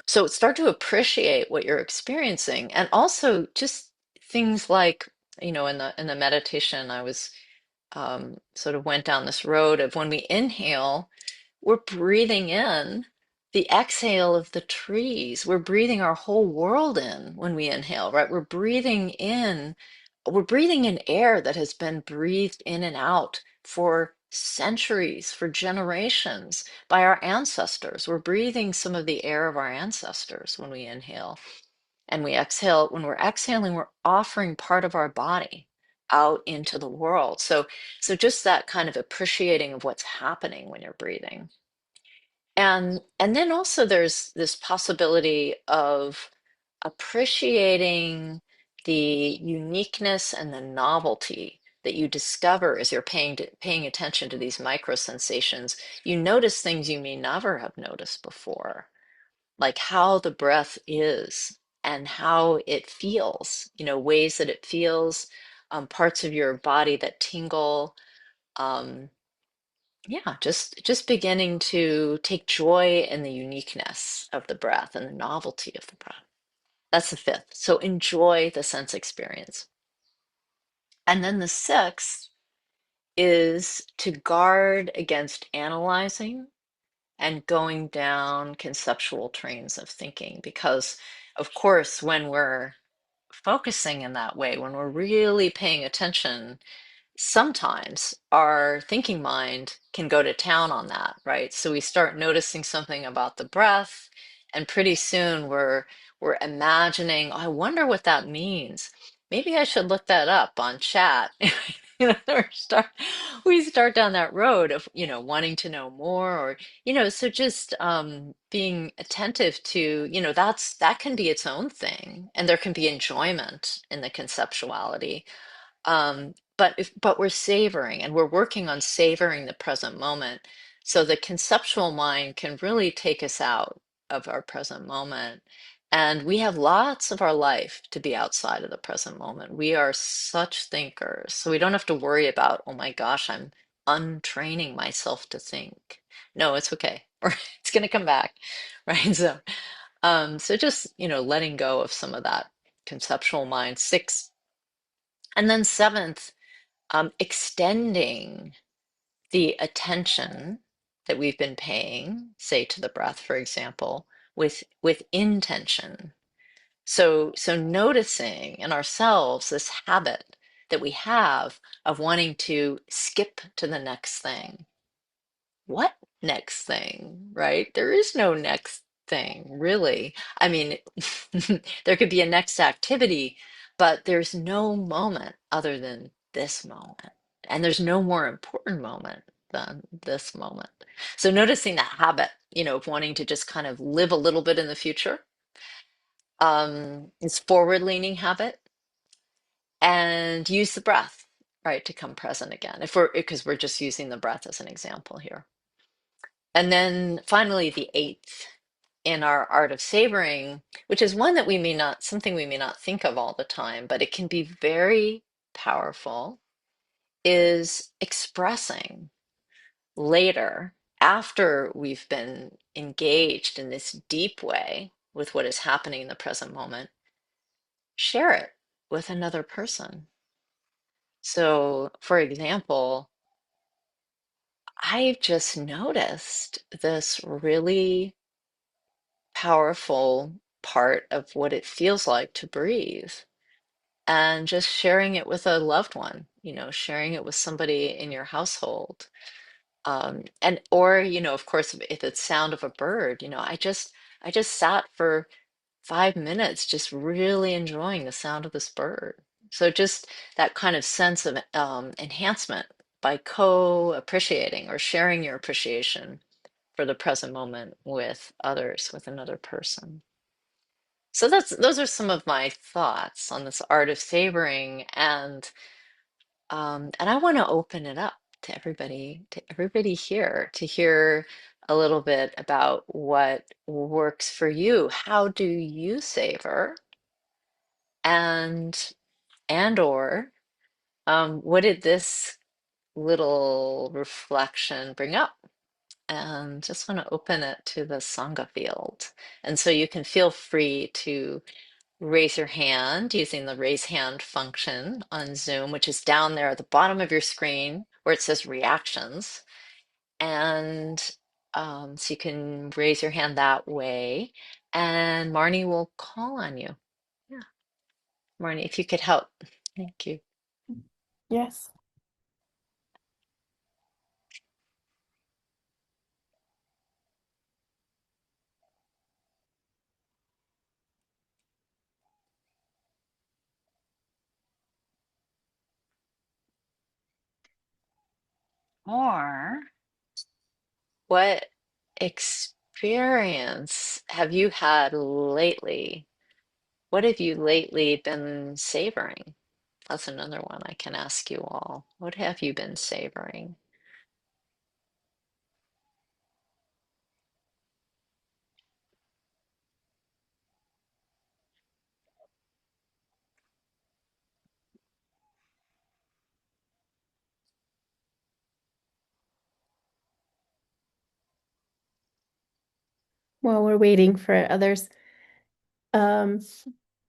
so start to appreciate what you're experiencing, and also just things like, in the meditation, I was sort of went down this road of when we inhale, we're breathing in the exhale of the trees. We're breathing our whole world in when we inhale, right? We're breathing in air that has been breathed in and out for centuries, for generations by our ancestors. We're breathing some of the air of our ancestors when we inhale. And we exhale. When we're exhaling, we're offering part of our body out into the world. So just that kind of appreciating of what's happening when you're breathing. And then also there's this possibility of appreciating the uniqueness and the novelty that you discover as you're paying attention to these micro sensations. You notice things you may never have noticed before, like how the breath is and how it feels, ways that it feels, parts of your body that tingle. Um, yeah, just beginning to take joy in the uniqueness of the breath and the novelty of the breath. That's the fifth. So enjoy the sense experience. And then the sixth is to guard against analyzing and going down conceptual trains of thinking. Because, of course, when we're focusing in that way, when we're really paying attention, sometimes our thinking mind can go to town on that, right? So we start noticing something about the breath, and pretty soon we're imagining, oh, I wonder what that means. Maybe I should look that up on chat. We start down that road of, wanting to know more, or, so just being attentive to, that can be its own thing, and there can be enjoyment in the conceptuality. But we're savoring, and we're working on savoring the present moment. So the conceptual mind can really take us out of our present moment. And we have lots of our life to be outside of the present moment. We are such thinkers. So we don't have to worry about, oh my gosh, I'm untraining myself to think. No, it's okay. It's going to come back. Right. So just, letting go of some of that conceptual mind. Six. And then seventh, extending the attention that we've been paying, say to the breath, for example, with intention. So noticing in ourselves this habit that we have of wanting to skip to the next thing. What next thing, right? There is no next thing, really. I mean, there could be a next activity, but there's no moment other than this moment. And there's no more important moment than this moment. So noticing that habit, of wanting to just kind of live a little bit in the future, is forward-leaning habit, and use the breath, right, to come present again. Because we're just using the breath as an example here. And then finally, the eighth in our art of savoring, which is one that something we may not think of all the time, but it can be very powerful, is expressing later, after we've been engaged in this deep way with what is happening in the present moment, share it with another person. So, for example, I've just noticed this really powerful part of what it feels like to breathe, and just sharing it with a loved one, sharing it with somebody in your household. And or, of course, if it's sound of a bird, I just sat for 5 minutes just really enjoying the sound of this bird. So just that kind of sense of enhancement by co-appreciating or sharing your appreciation for the present moment with others, with another person. So those are some of my thoughts on this art of savoring, and I want to open it up to everybody here to hear a little bit about what works for you. How do you savor, and or what did this little reflection bring up? And just want to open it to the Sangha field. And so you can feel free to raise your hand using the raise hand function on Zoom, which is down there at the bottom of your screen where it says reactions. And so you can raise your hand that way, and Marnie will call on you. Yeah, Marnie, if you could help. Thank you. Yes. Or what experience have you had lately? What have you lately been savoring? That's another one I can ask you all. What have you been savoring? While we're waiting for others, um,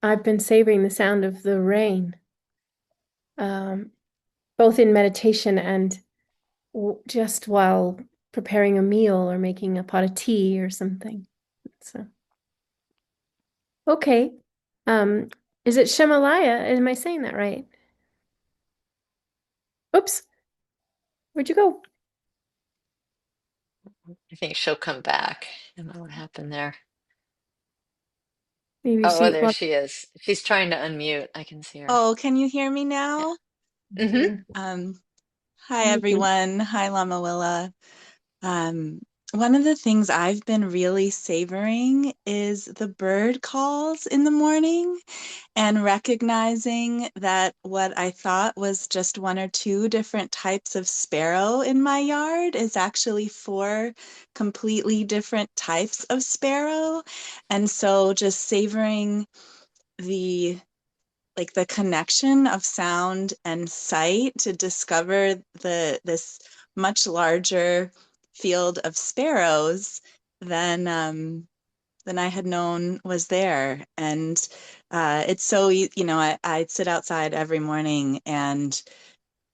I've been savoring the sound of the rain, um, both in meditation and just while preparing a meal or making a pot of tea or something. So, okay. Um, is it Shemalaya? Am I saying that right? Oops, where'd you go? I think she'll come back. I don't know what happened there. Maybe Oh, she, there well, she is. She's trying to unmute. I can see her. Oh, can you hear me Yeah. now? Mm-hmm. Um, Hi we can. everyone. Hi Lama Willa. Um, One of the things I've been really savoring is the bird calls in the morning and recognizing that what I thought was just one or two different types of sparrow in my yard is actually four completely different types of sparrow. And so just savoring the the connection of sound and sight to discover this much larger field of sparrows than than I had known was there. And it's so, I sit outside every morning, and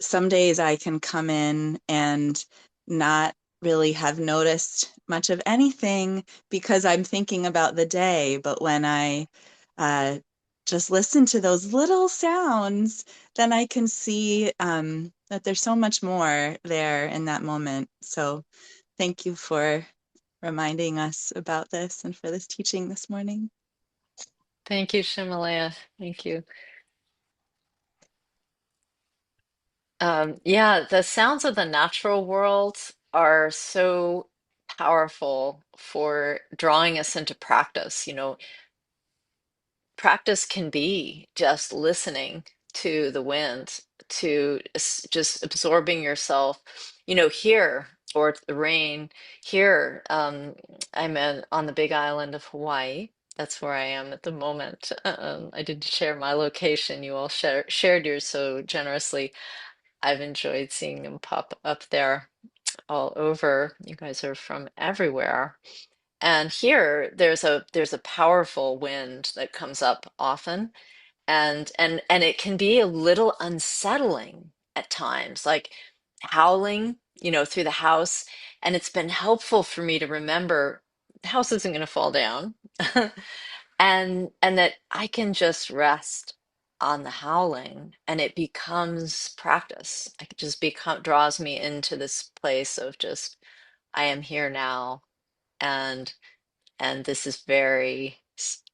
some days I can come in and not really have noticed much of anything because I'm thinking about the day. But when I uh, just listen to those little sounds, then I can see that there's so much more there in that moment. So thank you for reminding us about this and for this teaching this morning. Thank you, Shimalaya. Thank you. Yeah, the sounds of the natural world are so powerful for drawing us into practice. Practice can be just listening to the wind, to just absorbing yourself, here, or the rain here. On the big island of Hawaii. That's where I am at the moment. I did share my location. You all shared yours so generously. I've enjoyed seeing them pop up there all over. You guys are from everywhere. And here there's a powerful wind that comes up often, and it can be a little unsettling at times, like howling, through the house. And it's been helpful for me to remember the house isn't going to fall down. And that I can just rest on the howling, and it becomes practice. It just draws me into this place of just, I am here now, and this is very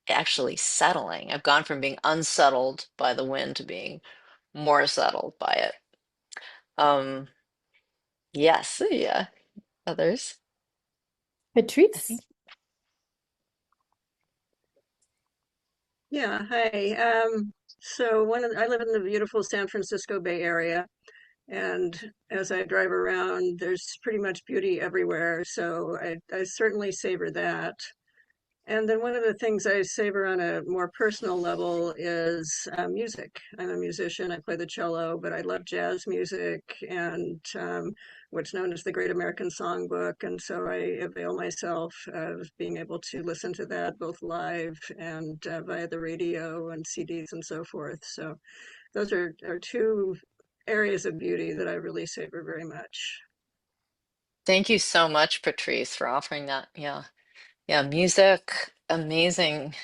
actually settling. I've gone from being unsettled by the wind to being more settled by it. Um, yes, yeah. Others? I Patrice? think Yeah, hi. I live in the beautiful San Francisco Bay Area, and as I drive around, there's pretty much beauty everywhere. So I certainly savor that. And then one of the things I savor on a more personal level is music. I'm a musician. I play the cello, but I love jazz music and what's known as the Great American Songbook. And so I avail myself of being able to listen to that both live and via the radio and CDs and so forth. So those are two areas of beauty that I really savor very much. Thank you so much, Patrice, for offering that. Yeah. Yeah, music, amazing.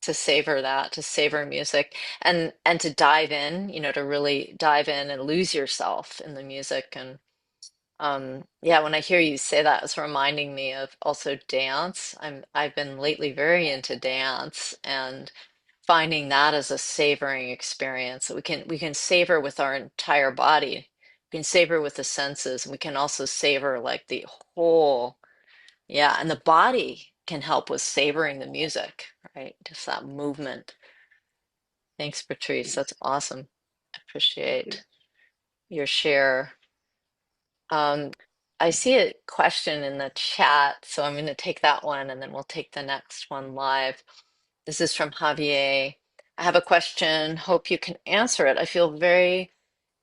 To savor that, to savor music and to dive in, to really dive in and lose yourself in the music. And yeah, when I hear you say that, it's reminding me of also dance. I've been lately very into dance and finding that as a savoring experience. So we can savor with our entire body. We can savor with the senses, and we can also savor like the whole, yeah, and the body can help with savoring the music, right? Just that movement. Thanks, Patrice. Yes, That's awesome. thank you. Appreciate your share. Um, I see a question in the chat, so I'm going to take that one and then we'll take the next one live. This is from Javier. I have a question. Hope you can answer it. I feel very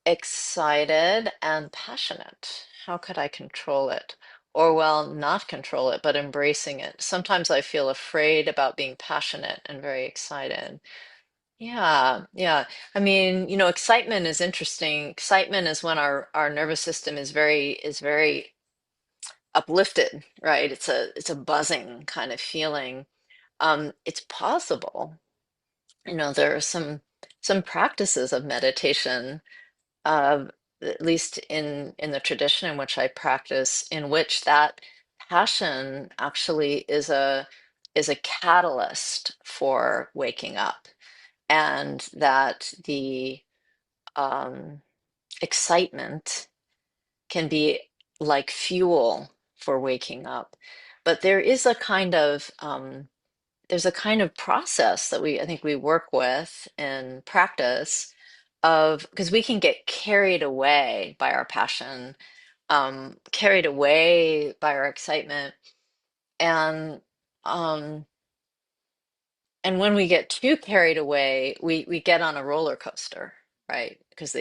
excited and passionate. How could I control it? Or, well, not control it, but embracing it. Sometimes I feel afraid about being passionate and very excited. Yeah, yeah. I mean, excitement is interesting. Excitement is when our nervous system is very uplifted, right? It's a buzzing kind of feeling. It's possible. There are some practices of meditation, uh, at least in the tradition in which I practice, in which that passion actually is a catalyst for waking up, and that the um, excitement can be like fuel for waking up. But there's a kind of process that I think we work with in practice of, because we can get carried away by our passion, carried away by our excitement, and um, and when we get too carried away, we get on a roller coaster, right? Because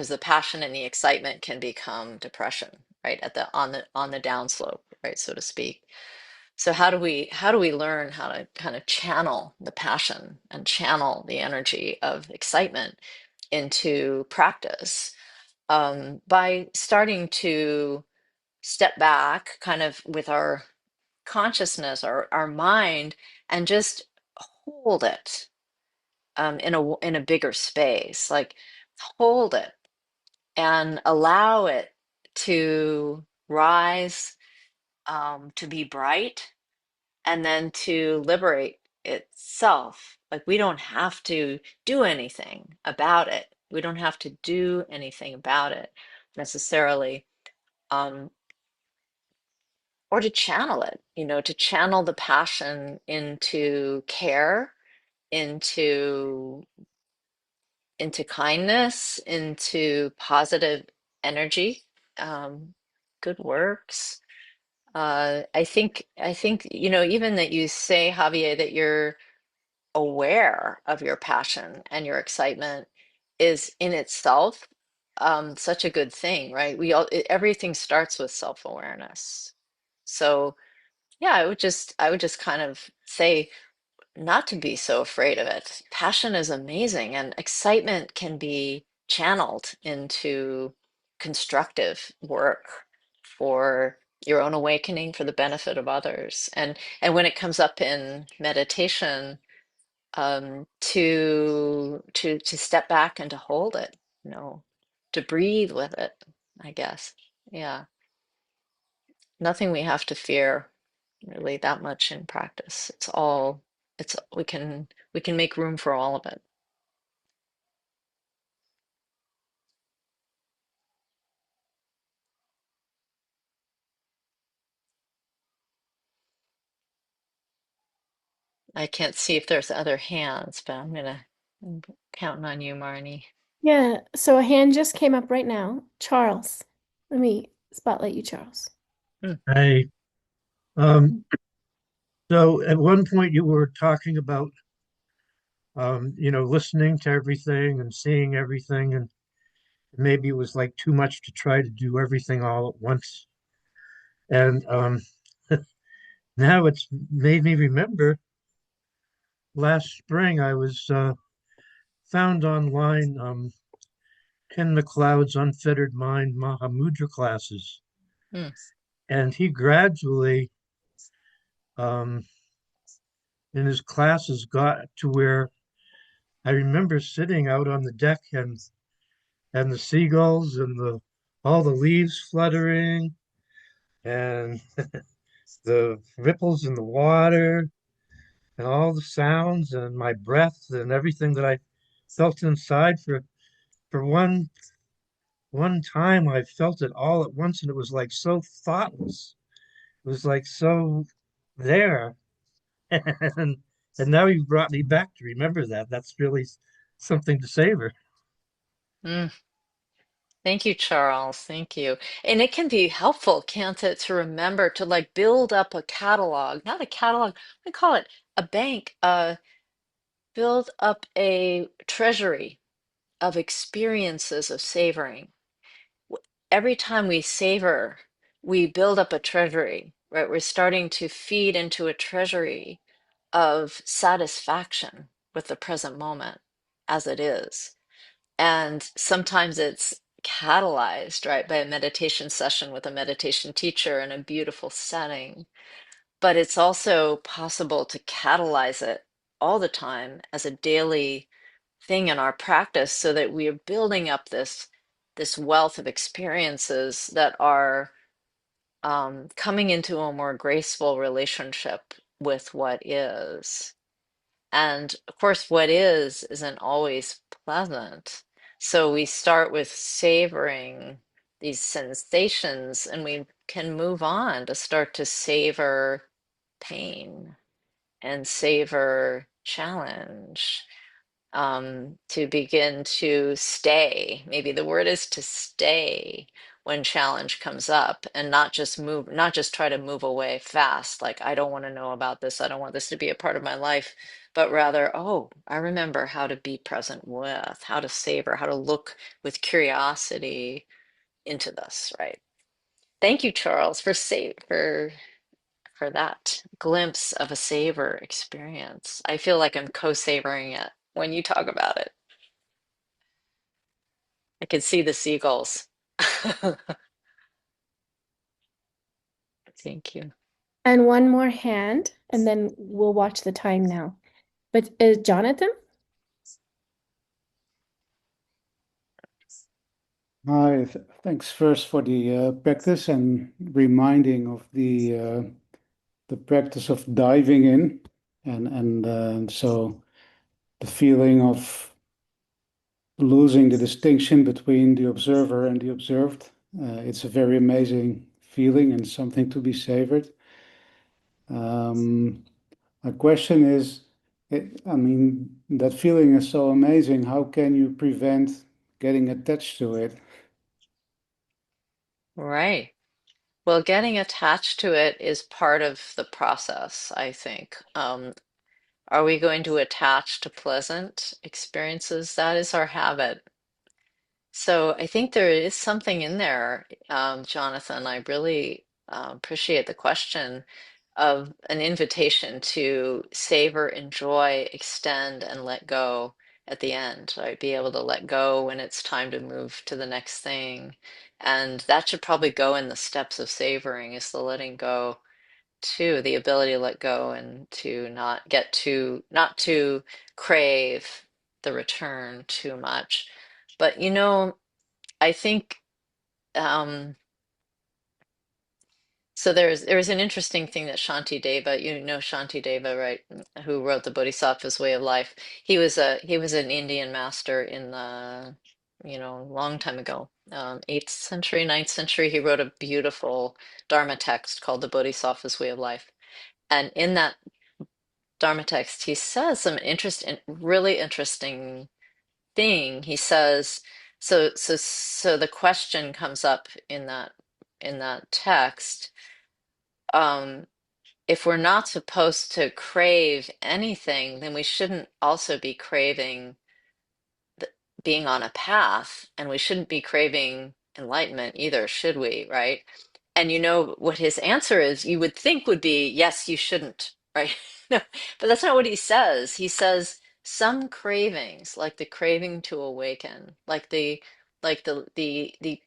the passion and the excitement can become depression, right? On the downslope, right, so to speak. So how do we learn how to kind of channel the passion and channel the energy of excitement into practice, by starting to step back kind of with our consciousness, our mind, and just hold it, in a bigger space, like hold it and allow it to rise, to be bright, and then to liberate itself. Like we don't have to do anything about it. We don't have to do anything about it necessarily, um, or to channel it, to channel the passion into care, into kindness, into positive energy, um, good works. I think, even that you say, Javier, that you're aware of your passion and your excitement is in itself, such a good thing, right? Everything starts with self-awareness. So yeah, I would just kind of say not to be so afraid of it. Passion is amazing, and excitement can be channeled into constructive work for your own awakening, for the benefit of others. And when it comes up in meditation, to step back and to hold it, you know, to breathe with it, I guess. Yeah, nothing we have to fear really that much in practice. We can make room for all of it. I can't see if there's other hands, but I'm counting on you, Marnie. Yeah, so a hand just came up right now. Charles. Let me spotlight you, Charles. Hmm. Hey, um, so at one point you were talking about, listening to everything and seeing everything, and maybe it was like too much to try to do everything all at once. And now it's made me remember last spring I was found online Ken McLeod's Unfettered Mind Mahamudra classes, Hmm. and he gradually um, in his classes got to where I remember sitting out on the deck and the seagulls and the all the leaves fluttering and the ripples in the water and all the sounds and my breath and everything that I felt inside for one time I felt it all at once and it was like so thoughtless. It was like so there. and and now you've brought me back to remember that. That's really something to savor. Mm. Thank you, Charles. Thank you. And it can be helpful, can't it, to remember to like build up a catalog, not a catalog, we call it a bank, build up a treasury of experiences of savoring. Every time we savor, we build up a treasury, right? We're starting to feed into a treasury of satisfaction with the present moment as it is. And sometimes it's catalyzed, right, by a meditation session with a meditation teacher in a beautiful setting. But it's also possible to catalyze it all the time as a daily thing in our practice so that we are building up this wealth of experiences that are coming into a more graceful relationship with what is. And of course, what is isn't always pleasant. So we start with savoring these sensations and we can move on to start to savor pain and savor challenge, to begin to stay. Maybe the word is to stay when challenge comes up and not just move, not just try to move away fast, like, I don't want to know about this. I don't want this to be a part of my life, but rather, oh, I remember how to be present with, how to savor, how to look with curiosity into this, right? Thank you, Charles, for that glimpse of a savor experience. I feel like I'm co-savoring it when you talk about it. I can see the seagulls. Thank you. And one more hand, and then we'll watch the time now. But Jonathan? Hi, thanks first for the practice and reminding of the practice of diving in, and so the feeling of losing the distinction between the observer and the observed. It's a very amazing feeling and something to be savored. Um, my question is, I mean, that feeling is so amazing. How can you prevent getting attached to it? Right. Well, getting attached to it is part of the process, I think. Are we going to attach to pleasant experiences? That is our habit. So I think there is something in there, Jonathan. I really appreciate the question of an invitation to savor, enjoy, extend, and let go at the end, right? Be able to let go when it's time to move to the next thing. And that should probably go in the steps of savoring, is the letting go too, the ability to let go and to not get too, not to crave the return too much. But I think so there's an interesting thing that Shanti Deva, Shanti Deva, right, who wrote the Bodhisattva's Way of Life. He was an Indian master in the, long time ago, 8th century, 9th century. He wrote a beautiful Dharma text called the Bodhisattva's Way of Life. And in that Dharma text, he says some really interesting thing. He says, so the question comes up in that text. Um, if we're not supposed to crave anything, then we shouldn't also be craving th being on a path, and we shouldn't be craving enlightenment either, should we? Right? And you know what his answer is, you would think would be, yes, you shouldn't, right? No, but that's not what he says. He says some cravings, like the craving to awaken, like the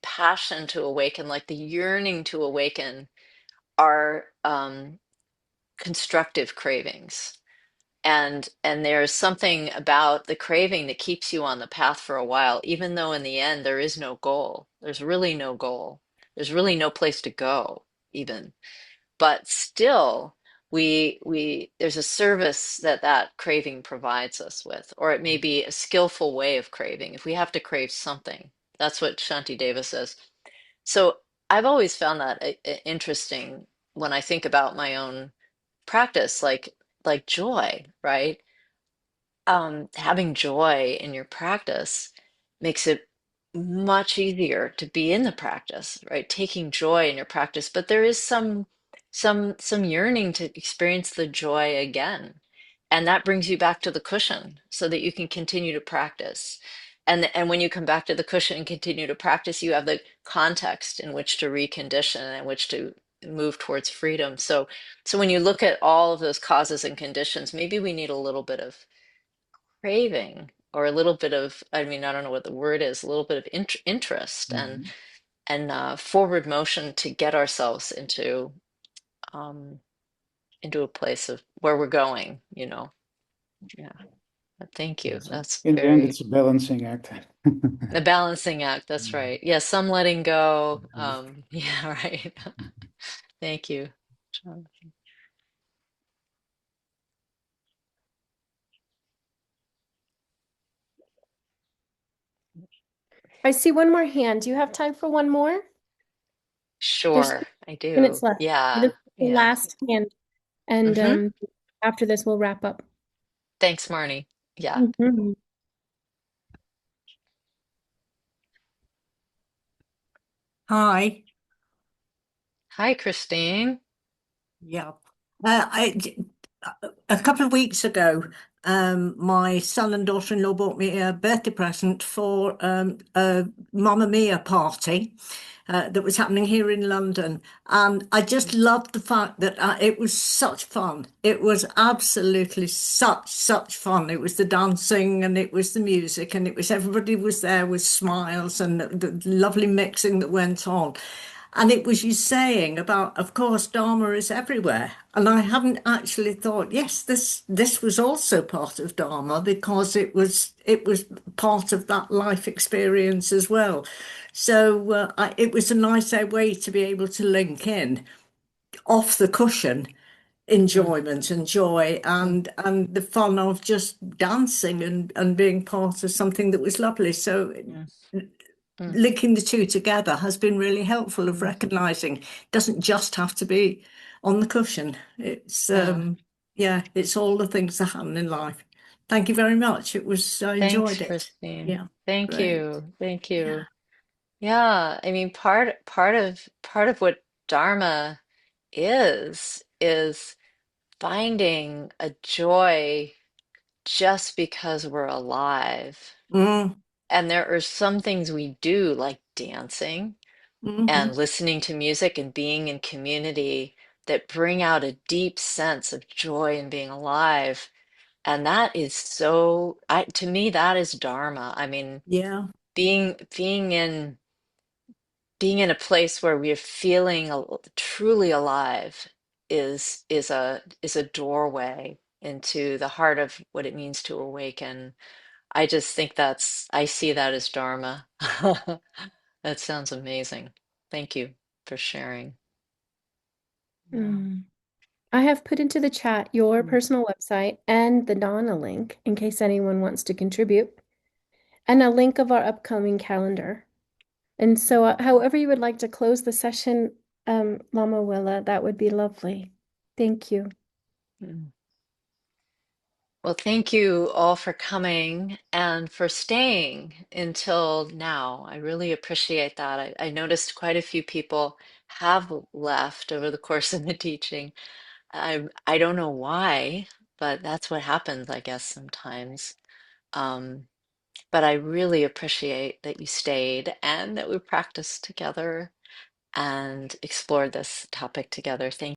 passion to awaken, like the yearning to awaken, are constructive cravings. And there's something about the craving that keeps you on the path for a while, even though in the end there is no goal. There's really no goal. There's really no place to go, even. But still, we there's a service that that craving provides us with, or it may be a skillful way of craving. If we have to crave something, that's what Shantideva says. So I've always found that interesting when I think about my own practice, like joy, right? Having joy in your practice makes it much easier to be in the practice, right? Taking joy in your practice, but there is some yearning to experience the joy again. And that brings you back to the cushion so that you can continue to practice. And when you come back to the cushion and continue to practice, you have the context in which to recondition and in which to move towards freedom. So when you look at all of those causes and conditions, maybe we need a little bit of craving or a little bit of, I mean, I don't know what the word is, a little bit of interest Mhm. and forward motion to get ourselves um, into a place of where we're going, you know. Yeah. But thank you. Yes. That's In the end, very it's a balancing act. the balancing act. That's Mhm. right. Yeah, some letting go. Mhm. Yeah, right. Thank you, John. I see one more hand. Do you have time for one more? There's Sure, I 6 minutes do. left. This Yeah, is the yeah. last hand, and Hmm. after this, we'll wrap up. Thanks, Marnie. Yeah. Mhm. Hi. Hi, Christine. Yeah. A couple of weeks ago, my son and daughter-in-law bought me a birthday present for a Mamma Mia party that was happening here in London. And I just loved the fact that it was such fun. It was absolutely such fun. It was the dancing and it was the music and it was everybody was there with smiles and the lovely mixing that went on. And it was you saying about, of course, Dharma is everywhere. And I hadn't actually thought, yes, this was also part of Dharma because it was part of that life experience as well. So it was a nice way to be able to link in off the cushion Mm, enjoyment and joy mm, and the fun of just dancing and being part of something that was lovely. So mm, mm, linking the two together has been really helpful of mm. recognizing it doesn't just have to be on the cushion. It's Yeah. yeah, it's all the things that happen in life. Thank you very much. I Thanks, enjoyed it. Christine. Yeah, Thank great. you. Thank Yeah. you. Yeah, I mean, part of what Dharma is finding a joy just because we're alive. Mm, And there are some things we do, like dancing hmm. and listening to music and being in community, that bring out a deep sense of joy in being alive. And that is so, to me, that is Dharma. I mean, Yeah. being in a place where we're feeling truly alive is a doorway into the heart of what it means to awaken. I just think I see that as Dharma. That sounds amazing. Thank you for sharing. Yeah. Mm. I have put into the chat your Mm, personal website and the Donna link in case anyone wants to contribute, and a link of our upcoming calendar. And so, however you would like to close the session, Lama Willa, that would be lovely. Thank you. mm. Well, thank you all for coming and for staying until now. I really appreciate that. I noticed quite a few people have left over the course of the teaching. I don't know why, but that's what happens, I guess, sometimes. But I really appreciate that you stayed and that we practiced together and explored this topic together. Thank